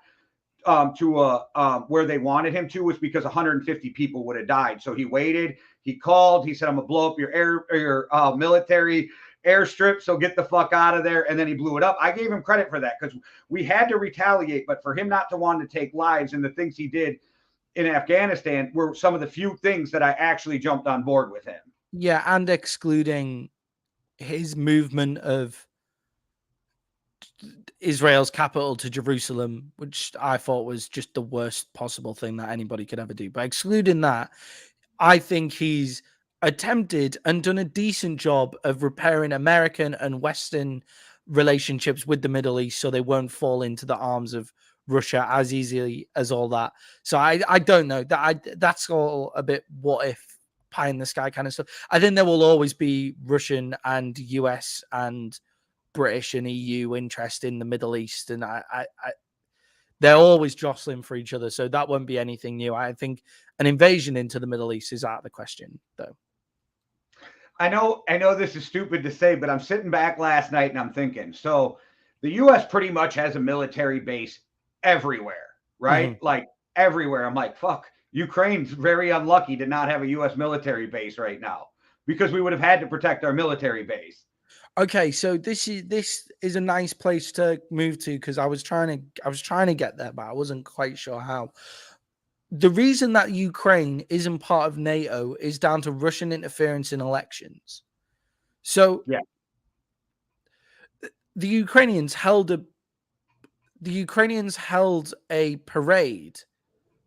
to where they wanted him to was because 150 people would have died. So he waited. He called. He said, "I'm gonna blow up your military airstrip, so get the fuck out of there." And then he blew it up. I gave him credit for that because we had to retaliate, but for him not to want to take lives and the things he did in Afghanistan were some of the few things that I actually jumped on board with him. Yeah, and excluding his movement of Israel's capital to Jerusalem, which I thought was just the worst possible thing that anybody could ever do. But excluding that, I think he's attempted and done a decent job of repairing American and Western relationships with the Middle East so they won't fall into the arms of Russia as easily as all that. So I don't know. That's all a bit what if, pie in the sky kind of stuff. I think there will always be Russian and US and British and EU interest in the Middle East, and they're always jostling for each other. So that won't be anything new. I think an invasion into the Middle East is out of the question, though. I know this is stupid to say, but I'm sitting back last night and I'm thinking, so the US pretty much has a military base everywhere, right? Mm-hmm. Like everywhere. I'm like, fuck, Ukraine's very unlucky to not have a US military base right now because we would have had to protect our military base. Okay, so this is a nice place to move to because I was trying to get there, but I wasn't quite sure how. The reason that Ukraine isn't part of NATO is down to Russian interference in elections. So yeah, the Ukrainians held a parade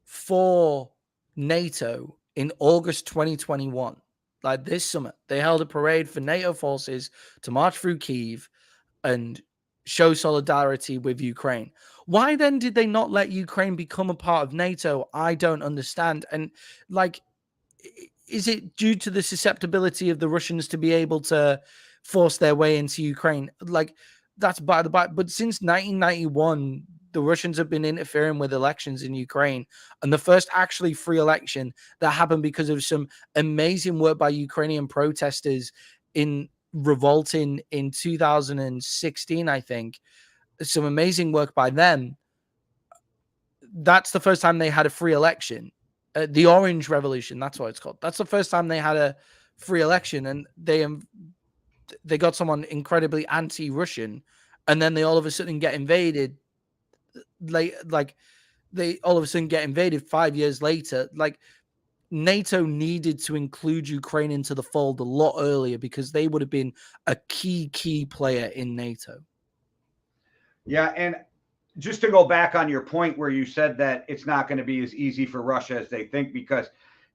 for NATO in August 2021. Like this summer, they held a parade for NATO forces to march through Kyiv and show solidarity with Ukraine. Why then did they not let Ukraine become a part of NATO? I don't understand. And like, is it due to the susceptibility of the Russians to be able to force their way into Ukraine? Like, that's by the by. But since 1991, the Russians have been interfering with elections in Ukraine. And the first actually free election that happened because of some amazing work by Ukrainian protesters in revolting in 2016, I think. Some amazing work by them. That's the first time they had a free election. The Orange Revolution, that's what it's called. That's the first time they had a free election, and they got someone incredibly anti-Russian, and then they all of a sudden get invaded. They all of a sudden get invaded 5 years later. Like, NATO needed to include Ukraine into the fold a lot earlier because they would have been a key player in NATO. Yeah, and just to go back on your point where you said that it's not going to be as easy for Russia as they think, because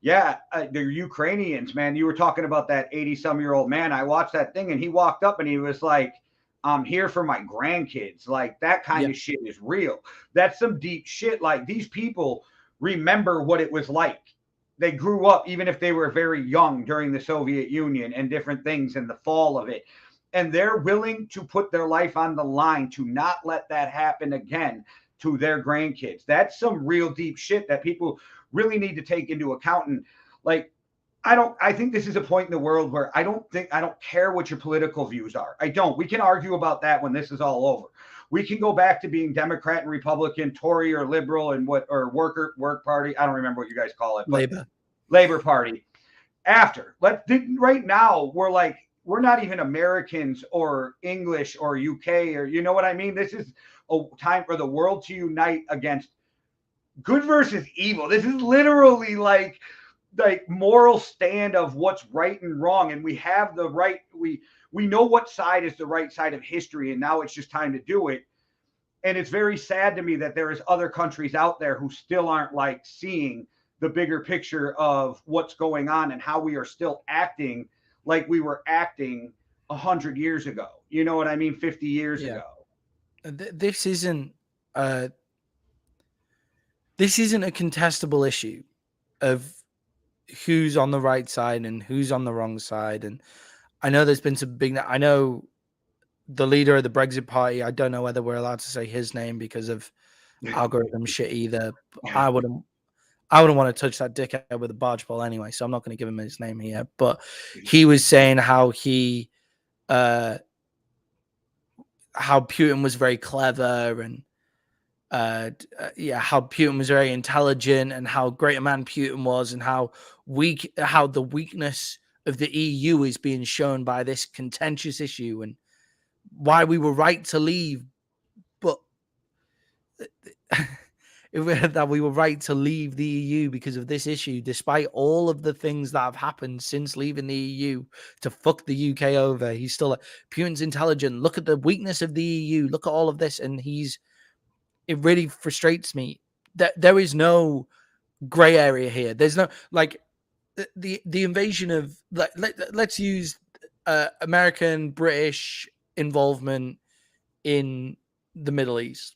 the Ukrainians, man, you were talking about that 80-some-year-old man. I watched that thing and he walked up and he was like, I'm here for my grandkids. Like, that kind of shit is real. That's some deep shit. Like, these people remember what it was like. They grew up, even if they were very young, during the Soviet Union and different things and the fall of it. And they're willing to put their life on the line to not let that happen again to their grandkids. That's some real deep shit that people really need to take into account. And like, I think this is a point in the world where I don't care what your political views are. I don't. We can argue about that when this is all over. We can go back to being Democrat and Republican, Tory or liberal, and work party. I don't remember what you guys call it. Labor Party. Right now, we're not even Americans or English or UK, or you know what I mean? This is a time for the world to unite against good versus evil. This is literally like moral stand of what's right and wrong. And we have the right, we know what side is the right side of history. And now it's just time to do it. And it's very sad to me that there is other countries out there who still aren't like seeing the bigger picture of what's going on and how we are still acting like we were acting 100 years ago. You know what I mean? 50 years ago. This isn't a contestable issue of who's on the right side and who's on the wrong side. And I know there's been some I know the leader of the Brexit party, I don't know whether we're allowed to say his name because of algorithm shit either. I wouldn't want to touch that dickhead with a barge pole anyway, so I'm not going to give him his name here. But he was saying how how Putin was very clever and how Putin was very intelligent and how great a man Putin was and how the weakness of the EU is being shown by this contentious issue and why we were right to leave, but that we were right to leave the EU because of this issue, despite all of the things that have happened since leaving the EU to fuck the UK over. He's still Putin's intelligent. Look at the weakness of the EU. Look at all of this. And it really frustrates me that there is no gray area here. There's no, like, the invasion of let's use American British involvement in the Middle East.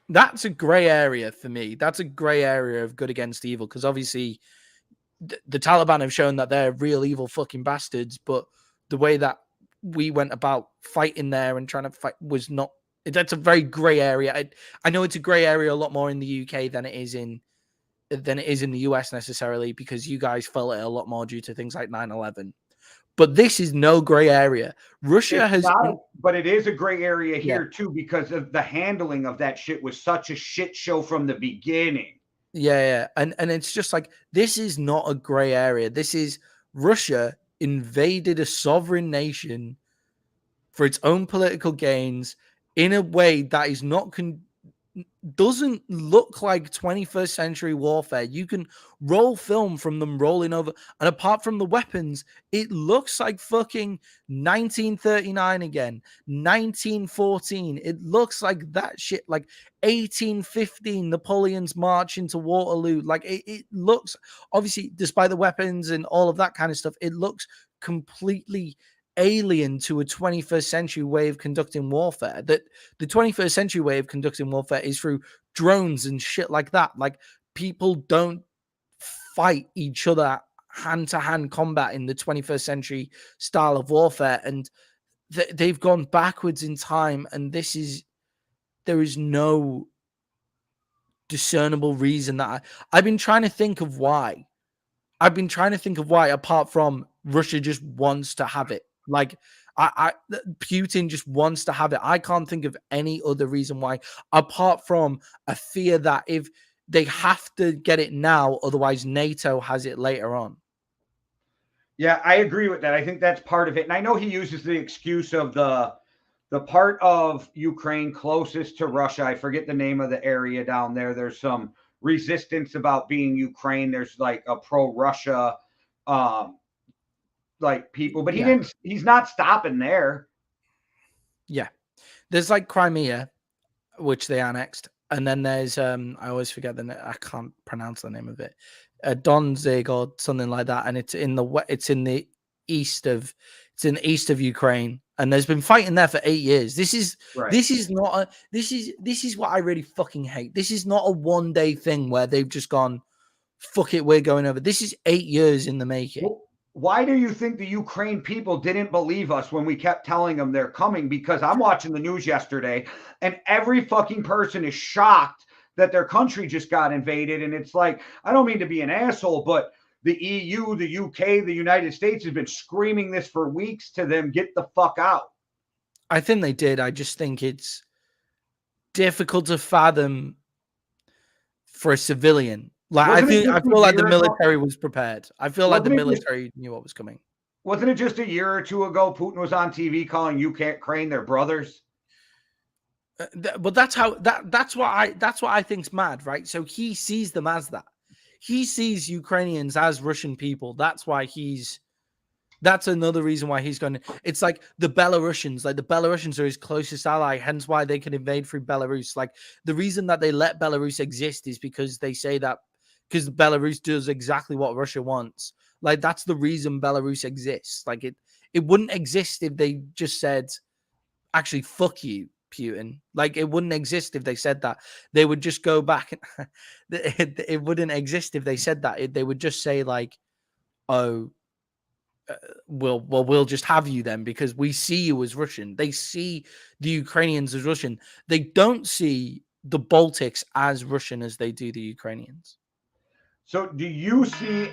That's a gray area for me. That's a gray area of good against evil, because obviously the Taliban have shown that they're real evil fucking bastards, but the way that we went about fighting there and trying to fight was not. That's a very gray area. I know it's a gray area a lot more in the UK than it is in the US necessarily, because you guys felt it a lot more due to things like 9/11. But this is no gray area. Russia It's has, not, but it is a gray area Yeah. here too, because of the handling of that shit was such a shit show from the beginning. yeah, and it's just like, this is not a gray area. This is Russia invaded a sovereign nation for its own political gains in a way that is not doesn't look like 21st century warfare. You can roll film from them rolling over, and apart from the weapons, it looks like fucking 1939 again, 1914. It looks like that shit, like 1815, Napoleon's march into Waterloo. Like it looks, obviously, despite the weapons and all of that kind of stuff, it looks completely alien to a 21st century way of conducting warfare. That the 21st century way of conducting warfare is through drones and shit like that. Like, people don't fight each other hand-to-hand combat in the 21st century style of warfare, and they've gone backwards in time, and there is no discernible reason that I've been trying to think of why. Apart from Russia just wants to have it. Like, Putin just wants to have it. I can't think of any other reason why, apart from a fear that if they have to get it now, otherwise NATO has it later on. Yeah, I agree with that. I think that's part of it. And I know he uses the excuse of the part of Ukraine closest to Russia. I forget the name of the area down there. There's some resistance about being Ukraine. There's like a pro-Russia like people, but he's not stopping there. Yeah. There's like Crimea, which they annexed, and then there's I always forget I can't pronounce the name of it. Donzig or something like that, and it's in the east of Ukraine, and there's been fighting there for 8 years. This is what I really fucking hate. This is not a one-day thing where they've just gone, fuck it, we're going over. This is 8 years in the making. Well, why do you think the Ukraine people didn't believe us when we kept telling them they're coming? Because I'm watching the news yesterday, and every fucking person is shocked that their country just got invaded. And it's like, I don't mean to be an asshole, but the EU, the UK, the United States has been screaming this for weeks to them, get the fuck out. I think they did. I just think it's difficult to fathom for a civilian. Like, I feel like the military was prepared. I feel like the military knew what was coming. Wasn't it just a year or two ago Putin was on TV calling Ukraine their brothers? But that's what I think's mad, right? So he sees them as that. He sees Ukrainians as Russian people. That's another reason why he's going to. It's like the Belarusians. Like, the Belarusians are his closest ally, hence why they can invade through Belarus. Like, the reason that they let Belarus exist is because they say that because Belarus does exactly what Russia wants. Like, that's the reason Belarus exists. Like, it wouldn't exist if they just said, actually, fuck you, Putin. Like, it wouldn't exist if they said that. They would just go back. It wouldn't exist if they said that. They would just say, like, oh, we'll just have you then because we see you as Russian. They see the Ukrainians as Russian. They don't see the Baltics as Russian as they do the Ukrainians. So do you see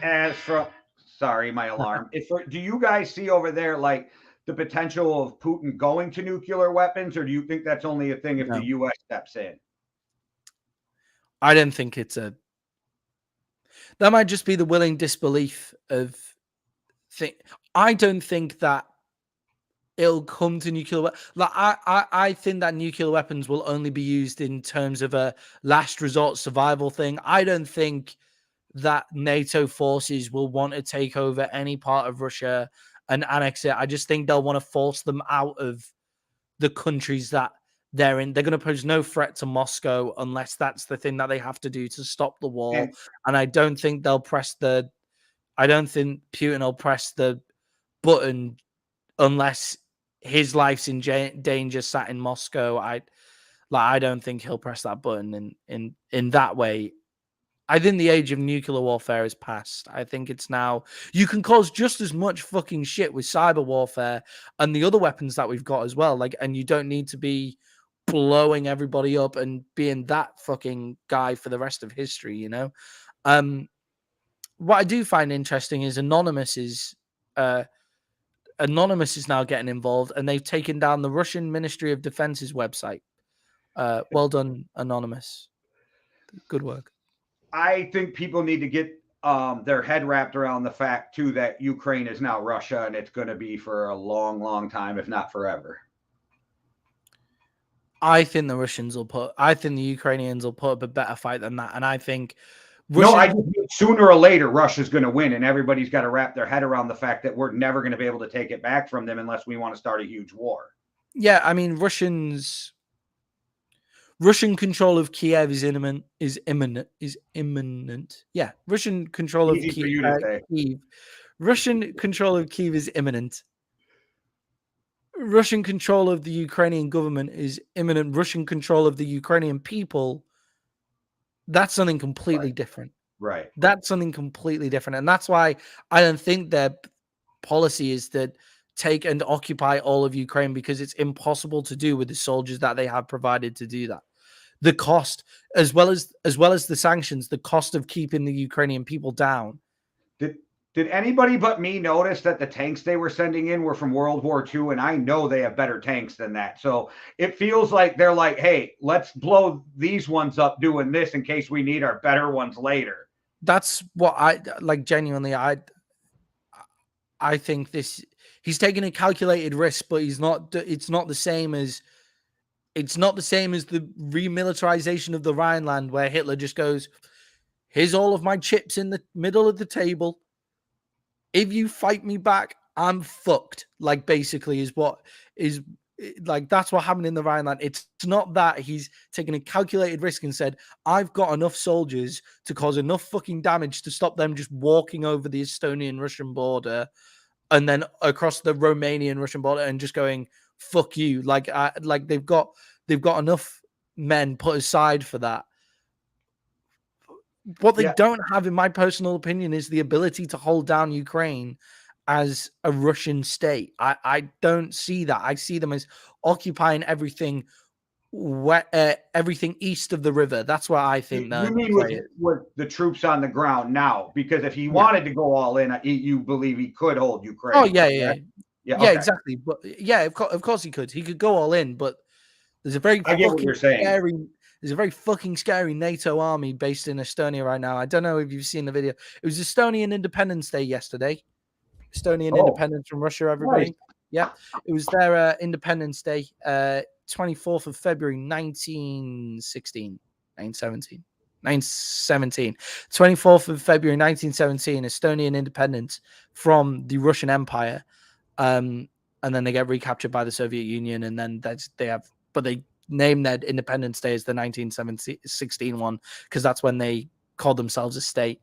sorry, my alarm. Do you guys see over there like the potential of Putin going to nuclear weapons, or do you think that's only a thing if the US steps in? I don't think that might just be the willing disbelief of I don't think that it'll come to nuclear. Like, I think that nuclear weapons will only be used in terms of a last resort survival thing. I don't think that NATO forces will want to take over any part of Russia and annex it. I just think they'll want to force them out of the countries that they're in. They're going to pose no threat to Moscow unless that's the thing that they have to do to stop the war. And I don't think they'll press I don't think Putin will press the button unless his life's in danger sat in Moscow. I don't think he'll press that button in that way. I think the age of nuclear warfare is past. I think it's now you can cause just as much fucking shit with cyber warfare and the other weapons that we've got as well. Like, and you don't need to be blowing everybody up and being that fucking guy for the rest of history, you know? What I do find interesting is Anonymous is now getting involved, and they've taken down the Russian Ministry of Defense's website. Well done, Anonymous. Good work. I think people need to get their head wrapped around the fact too that Ukraine is now Russia, and it's going to be for a long, long time, if not forever. I think the Ukrainians will put up a better fight than that, and I think. Sooner or later, Russia's going to win, and everybody's got to wrap their head around the fact that we're never going to be able to take it back from them unless we want to start a huge war. Yeah, I mean, Russian control of Kiev is imminent. Yeah, Russian control of Kiev. Russian control of Kiev is imminent. Russian control of the Ukrainian government is imminent. Russian control of the Ukrainian people, that's something completely different. Right. That's something completely different. And that's why I don't think their policy is to take and occupy all of Ukraine, because it's impossible to do with the soldiers that they have provided to do that. The cost, as well as the sanctions, the cost of keeping the Ukrainian people down. Did anybody but me notice that the tanks they were sending in were from World War II? And I know they have better tanks than that. So it feels like they're like, hey, let's blow these ones up doing this in case we need our better ones later. That's what I like. Genuinely, I think he's taking a calculated risk, but it's not the same as the remilitarization of the Rhineland, where Hitler just goes, here's all of my chips in the middle of the table. If you fight me back, I'm fucked. Like, basically is like, that's what happened in the Rhineland. It's not that he's taken a calculated risk and said, I've got enough soldiers to cause enough fucking damage to stop them just walking over the Estonian-Russian border and then across the Romanian-Russian border and just going, fuck you. Like they've got enough men put aside for that. What they don't have, in my personal opinion, is the ability to hold down Ukraine as a Russian state. I don't see that. I see them as occupying everything east of the river. That's what I think. You mean with the troops on the ground now? Because if he wanted to go all in, you believe he could hold Ukraine? Oh, yeah, exactly. But yeah, of course he could. He could go all in, but there's a very There's a very fucking scary NATO army based in Estonia right now. I don't know if you've seen the video. It was Estonian Independence Day yesterday. Estonian independence from Russia, everybody. Nice. Yeah, it was their Independence Day, 24th of February, 1917. 24th of February, 1917, Estonian independence from the Russian Empire. And then they get recaptured by the Soviet Union, and then they name their Independence Day as the 1916 one, because that's when they called themselves a state.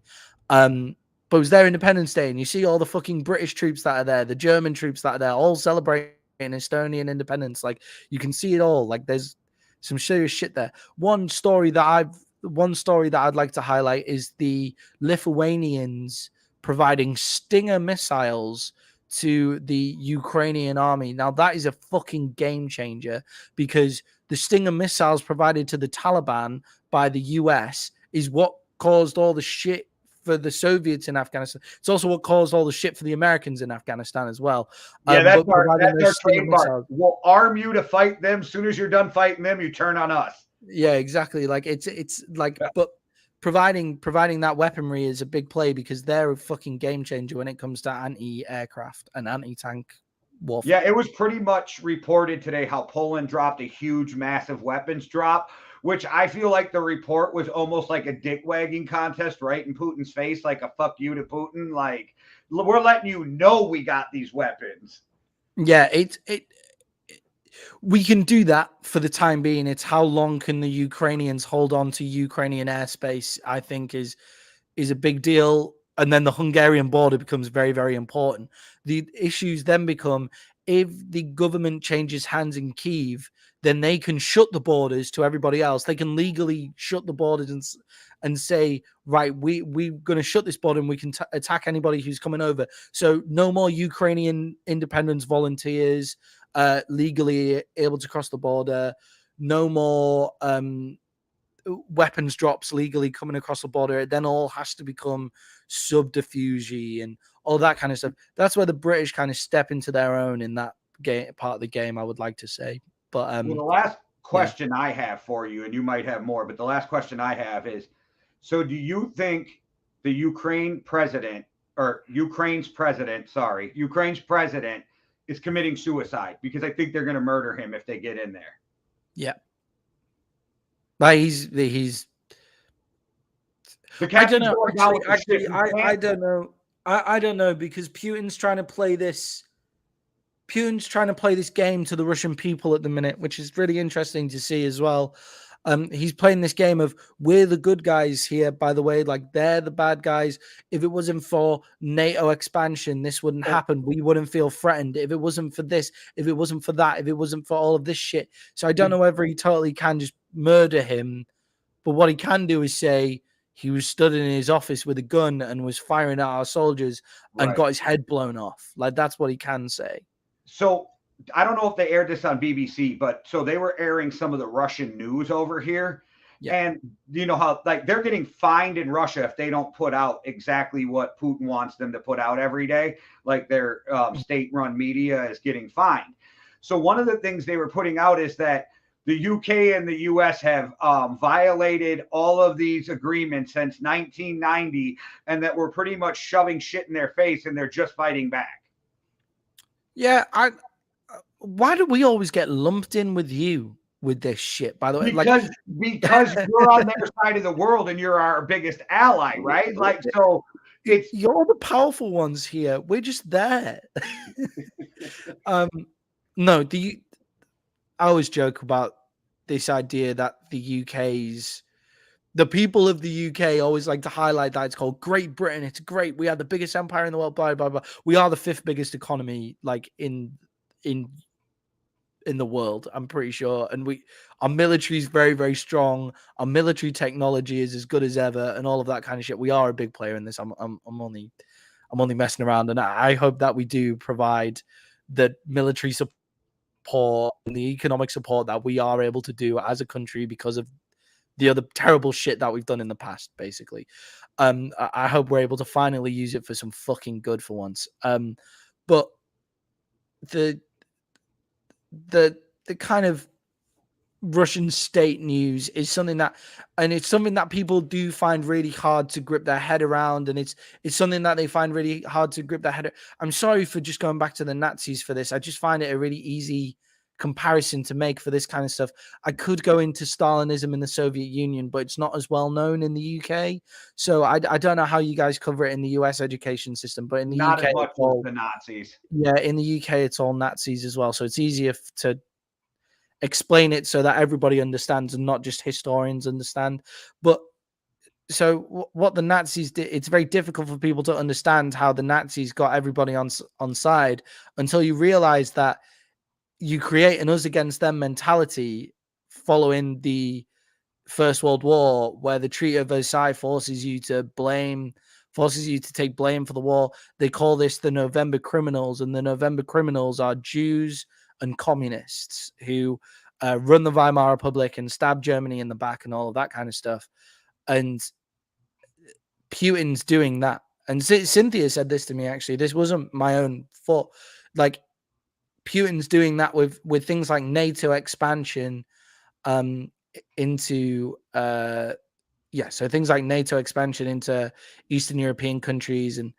But it was their Independence Day, and you see all the fucking British troops that are there, the German troops that are there, all celebrating Estonian independence. Like, you can see it all. Like, there's some serious shit there. One story that I'd like to highlight is the Lithuanians providing Stinger missiles to the Ukrainian army. Now, that is a fucking game changer, because the Stinger missiles provided to the Taliban by the US is what caused all the shit for the Soviets in Afghanistan. It's also what caused all the shit for the Americans in Afghanistan as well. Yeah, that's our trademark. We'll arm you to fight them. As soon as you're done fighting them, you turn on us. Yeah, exactly. Like, it's like, but providing that weaponry is a big play, because they're a fucking game changer when it comes to anti-aircraft and anti-tank warfare. Yeah, it was pretty much reported today how Poland dropped a huge, massive weapons drop, which I feel like the report was almost like a dick wagging contest right in Putin's face, like a fuck you to Putin. Like, we're letting you know we got these weapons. Yeah, we can do that for the time being. It's how long can the Ukrainians hold on to Ukrainian airspace, I think is a big deal. and then the Hungarian border becomes very, very important. The issues then become, if the government changes hands in Kyiv, then they can shut the borders to everybody else. They can legally shut the borders and say, right, we're going to shut this border and we can attack anybody who's coming over. So no more Ukrainian independence volunteers legally able to cross the border. No more weapons drops legally coming across the border. It then all has to become subterfuge and all that kind of stuff. That's where the British kind of step into their own in that game, part of the game, I would like to say. But well, the last question I have for you, and you might have more, but the last question I have is, so do you think the Ukraine's president is committing suicide? Because I think they're going to murder him if they get in there. Yeah. Like he's I don't know. Actually, I don't know. I don't know, because Putin's trying to play this game to the Russian people at the minute, which is really interesting to see as well. He's playing this game of, we're the good guys here, by the way, like they're the bad guys. If it wasn't for NATO expansion, this wouldn't happen. We wouldn't feel threatened. If it wasn't for this, if it wasn't for that, if it wasn't for all of this shit. So I don't know whether he totally can just murder him, but what he can do is say he was stood in his office with a gun and was firing at our soldiers and got his head blown off. Like, that's what he can say. So I don't know if they aired this on BBC, but so they were airing some of the Russian news over here. Yeah. And you know how, like, they're getting fined in Russia if they don't put out exactly what Putin wants them to put out every day. Like, their state-run media is getting fined. So one of the things they were putting out is that the UK and the US have violated all of these agreements since 1990, and that we're pretty much shoving shit in their face and they're just fighting back. Yeah, why do we always get lumped in with you with this shit, by the way? Because you're on their side of the world and you're our biggest ally, right? Like, so you're the powerful ones here. We're just there. No, I always joke about this idea that the people of the UK always like to highlight that it's called Great Britain. It's great. We are the biggest empire in the world, blah, blah, blah. We are the 5th biggest economy, like, in the world, I'm pretty sure. And our military is very, very strong. Our military technology is as good as ever and all of that kind of shit. We are a big player in this. I'm only messing around. And I hope that we do provide the military support and the economic support that we are able to do as a country because of the other terrible shit that we've done in the past, basically. I hope we're able to finally use it for some fucking good for once. But the kind of Russian state news is something that, and it's something that people do find really hard to grip their head around, and it's something that they find really hard to grip their head. I'm sorry for just going back to the Nazis for this. I just find it a really easy comparison to make for this kind of stuff. I could go into Stalinism in the Soviet Union, but it's not as well known in the UK. So I don't know how you guys cover it in the US education system, but in the not UK, as much as the Nazis. Yeah, in the UK, it's all Nazis as well. So it's easier to explain it so that everybody understands and not just historians understand. But so what the Nazis did, it's very difficult for people to understand how the Nazis got everybody on side until you realize that you create an us against them mentality following the First World War, where the Treaty of Versailles forces you to take blame for the war. They call this the November criminals, and the November criminals are Jews and communists who run the Weimar Republic and stab Germany in the back and all of that kind of stuff. And Putin's doing that. And Cynthia said this to me, actually. This wasn't my own fault. Like, Putin's doing that with things like NATO expansion into so things like NATO expansion into Eastern European countries and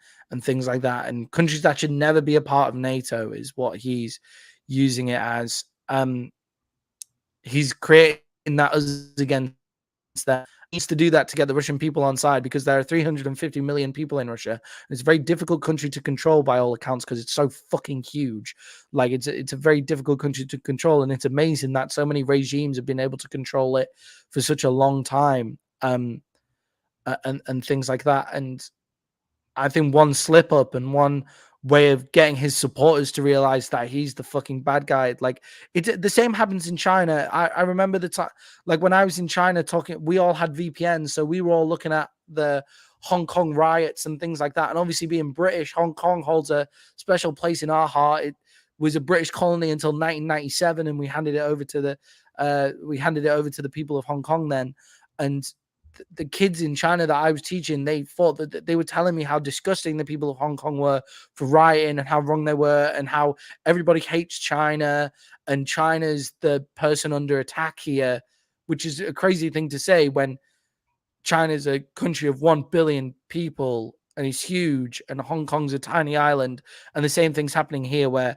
things like that, and countries that should never be a part of NATO is what he's using it as. He's creating that us against that. He needs to do that to get the Russian people on side, because there are 350 million people in Russia. It's a very difficult country to control by all accounts because it's so fucking huge. Like, it's a very difficult country to control, and it's amazing that so many regimes have been able to control it for such a long time, and things like that. And I think one slip up and one way of getting his supporters to realize that he's the fucking bad guy. Like the same happens in China. I remember the time, like when I was in China talking, we all had VPNs, so we were all looking at the Hong Kong riots and things like that. And obviously, being British, Hong Kong holds a special place in our heart. It was a British colony until 1997, and we handed it over to the people of Hong Kong then. And the kids in China that I was teaching, they thought that they were telling me how disgusting the people of Hong Kong were for rioting and how wrong they were and how everybody hates China and China's the person under attack here, which is a crazy thing to say when China's a country of 1 billion people and it's huge, and Hong Kong's a tiny island. And the same thing's happening here where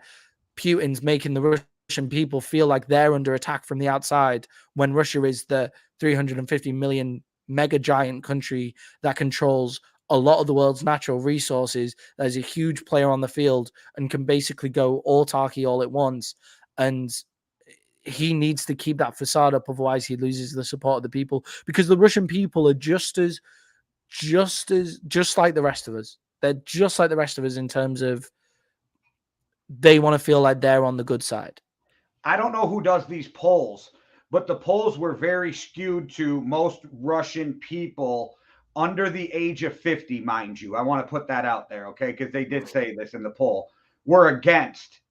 Putin's making the Russian people feel like they're under attack from the outside when Russia is the 350 million mega giant country that controls a lot of the world's natural resources. There's a huge player on the field and can basically go autarky all at once. And he needs to keep that facade up, otherwise he loses the support of the people, because the Russian people are just like the rest of us. They're just like the rest of us in terms of they want to feel like they're on the good side. I don't know who does these polls, but the polls were very skewed to most Russian people under the age of 50, mind you. I want to put that out there, okay? Because they did say this in the poll. Were against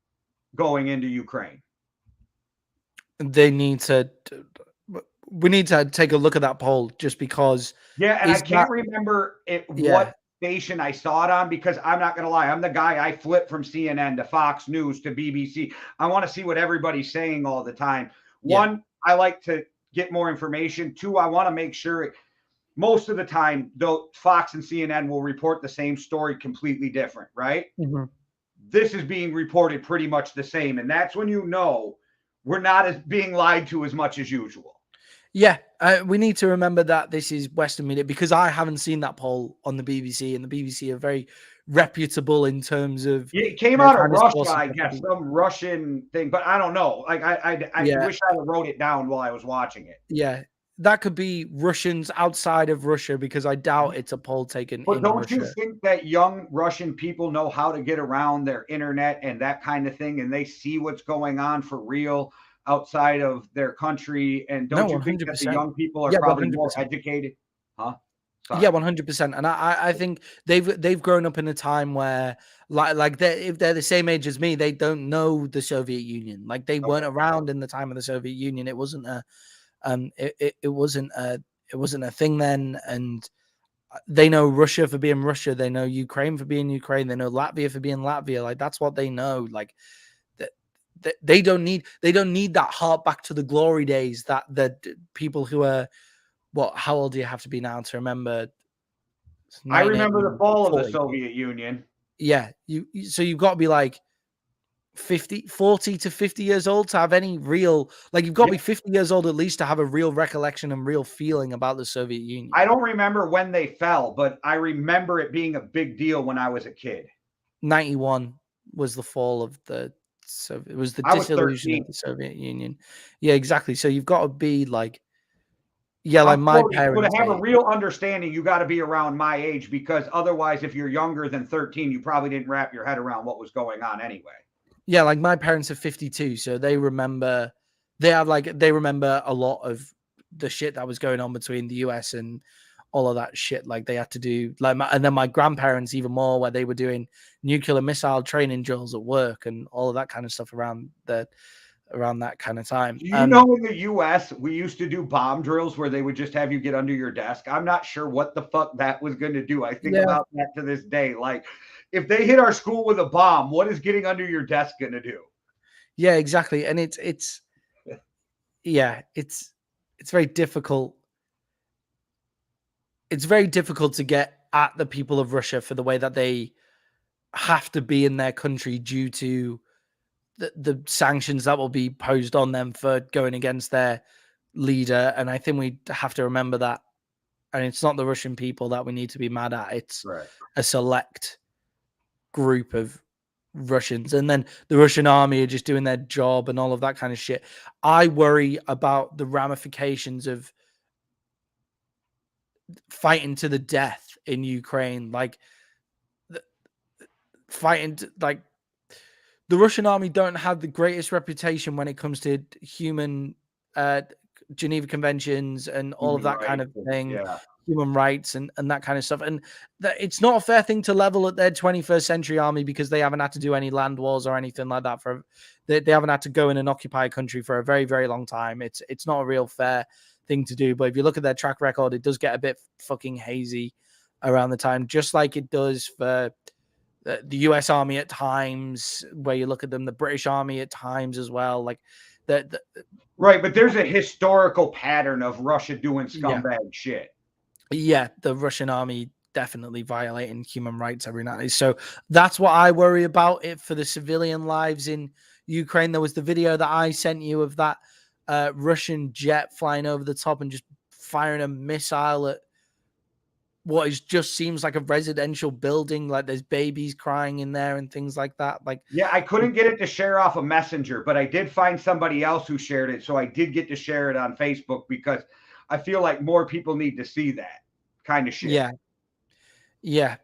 going into Ukraine. We need to take a look at that poll just because. Yeah, and I can't remember what station I saw it on, because I'm not going to lie. I'm the guy, I flip from CNN to Fox News to BBC. I want to see what everybody's saying all the time. One, I like to get more information. Two, I want to make sure most of the time, though, Fox and CNN will report the same story completely different, right? Mm-hmm. This is being reported pretty much the same. And that's when you know we're not as being lied to as much as usual. Yeah, we need to remember that this is Western media, because I haven't seen that poll on the BBC, and the BBC are very reputable in terms of. It came out of Russia, I guess, some Russian thing, but I don't know. Like I wish I wrote it down while I was watching it. Yeah, that could be Russians outside of Russia, because I doubt it's a poll taken in Russia. But don't you think that young Russian people know how to get around their internet and that kind of thing, and they see what's going on for real outside of their country? And don't you think that the young people are probably 100%. More educated? Huh? Sorry. Yeah, 100%. And I think they've grown up in a time where like if they're the same age as me, they don't know the Soviet Union. Like they weren't around in the time of the Soviet Union. It wasn't it wasn't a thing then. And they know Russia for being Russia. They know Ukraine for being Ukraine. They know Latvia for being Latvia. Like that's what they know. Like they don't need that hark back to the glory days that the people who are how old do you have to be now to remember? I remember the fall of the Soviet Union. Yeah, so you've got to be like 40 to 50 years old to have any real, like you've got to be 50 years old at least to have a real recollection and real feeling about the Soviet Union. I don't remember when they fell, but I remember it being a big deal when I was a kid. 91 was the fall of it was the dissolution of the Soviet Union. Yeah, exactly. So you've got to be like, like my parents. To have a real understanding, you got to be around my age, because otherwise, if you're younger than 13, you probably didn't wrap your head around what was going on anyway. Yeah, like my parents are 52, so they remember a lot of the shit that was going on between the US and all of that shit. Like they had to do and then my grandparents even more, where they were doing nuclear missile training drills at work and all of that kind of stuff around that kind of time. Do you know in the US, we used to do bomb drills where they would just have you get under your desk? I'm not sure what the fuck that was going to do. I think about that to this day. Like, if they hit our school with a bomb, what is getting under your desk going to do? Yeah, exactly. And it's very difficult. It's very difficult to get at the people of Russia for the way that they have to be in their country due to the sanctions that will be posed on them for going against their leader. And I think we have to remember that. And it's not the Russian people that we need to be mad at. It's a select group of Russians. And then the Russian army are just doing their job and all of that kind of shit. I worry about the ramifications of fighting to the death in Ukraine. Like fighting like the Russian army don't have the greatest reputation when it comes to human Geneva Conventions and all of that kind of thing, human rights and that kind of stuff. And it's not a fair thing to level at their 21st century army because they haven't had to do any land wars or anything like that. They haven't had to go in and occupy a country for a very, very long time. It's not a real fair thing to do. But if you look at their track record, it does get a bit fucking hazy around the time, just like it does for the US Army at times, where you look at them, the British Army at times as well. Like right, but there's a historical pattern of Russia doing scumbag shit. Yeah, the Russian army definitely violating human rights every night. So that's what I worry about it for the civilian lives in Ukraine. There was the video that I sent you of that Russian jet flying over the top and just firing a missile at what is just seems like a residential building. Like there's babies crying in there and things like that. Like, yeah, I couldn't get it to share off a messenger, but I did find somebody else who shared it. So I did get to share it on Facebook because I feel like more people need to see that kind of shit. Yeah.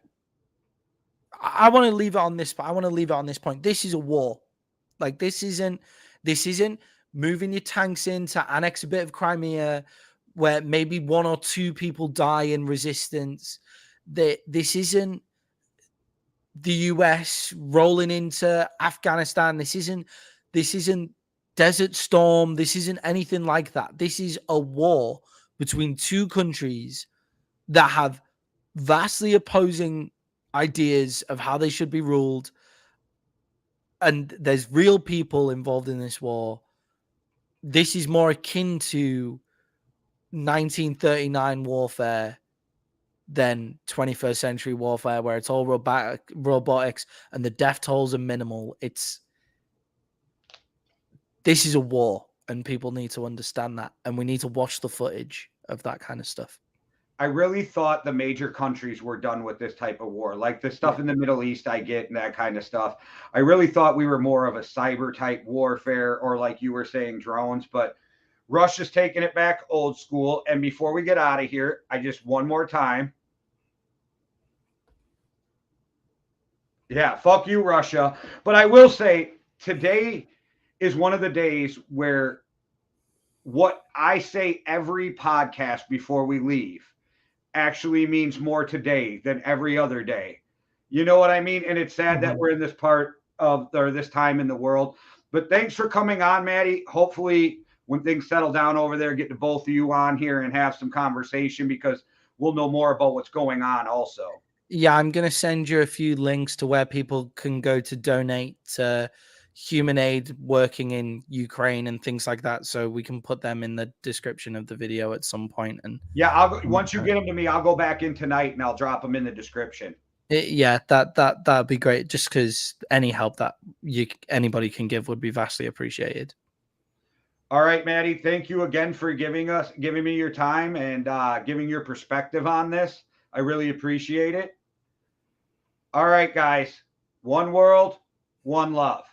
I want to leave it on this, but I want to leave it on this point. This is a war. Like this isn't moving your tanks in to annex a bit of Crimea where maybe 1 or 2 people die in resistance. This isn't the US rolling into Afghanistan. This isn't Desert Storm. This isn't anything like that. This is a war between 2 countries that have vastly opposing ideas of how they should be ruled. And there's real people involved in this war. This is more akin to 1939 warfare than 21st century warfare, where it's all robotics and the death tolls are minimal. This is a war, and people need to understand that, and we need to watch the footage of that kind of stuff. I really thought the major countries were done with this type of war. Like the stuff in the Middle East, I get, and that kind of stuff. I really thought we were more of a cyber type warfare, or like you were saying, drones, but Russia's taking it back old school. And before we get out of here, I just one more time. Yeah, fuck you, Russia. But I will say today is one of the days where what I say every podcast before we leave actually means more today than every other day. You know what I mean? And it's sad that we're in this part of, or this time in the world. But thanks for coming on, Matty. Hopefully when things settle down over there, get to both of you on here and have some conversation, because we'll know more about what's going on also. Yeah, I'm going to send you a few links to where people can go to donate to human aid working in Ukraine and things like that. So we can put them in the description of the video at some point. And yeah, once you get them to me, I'll go back in tonight and I'll drop them in the description. That'd be great. Just because any help that anybody can give would be vastly appreciated. All right, Matty, thank you again for giving me your time and giving your perspective on this. I really appreciate it. All right, guys. One world, one love.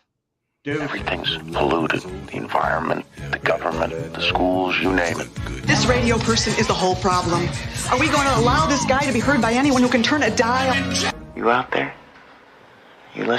Dude. Everything's polluted. The environment, the government, the schools, you name it. This radio person is the whole problem. Are we going to allow this guy to be heard by anyone who can turn a dial? You out there? You listen?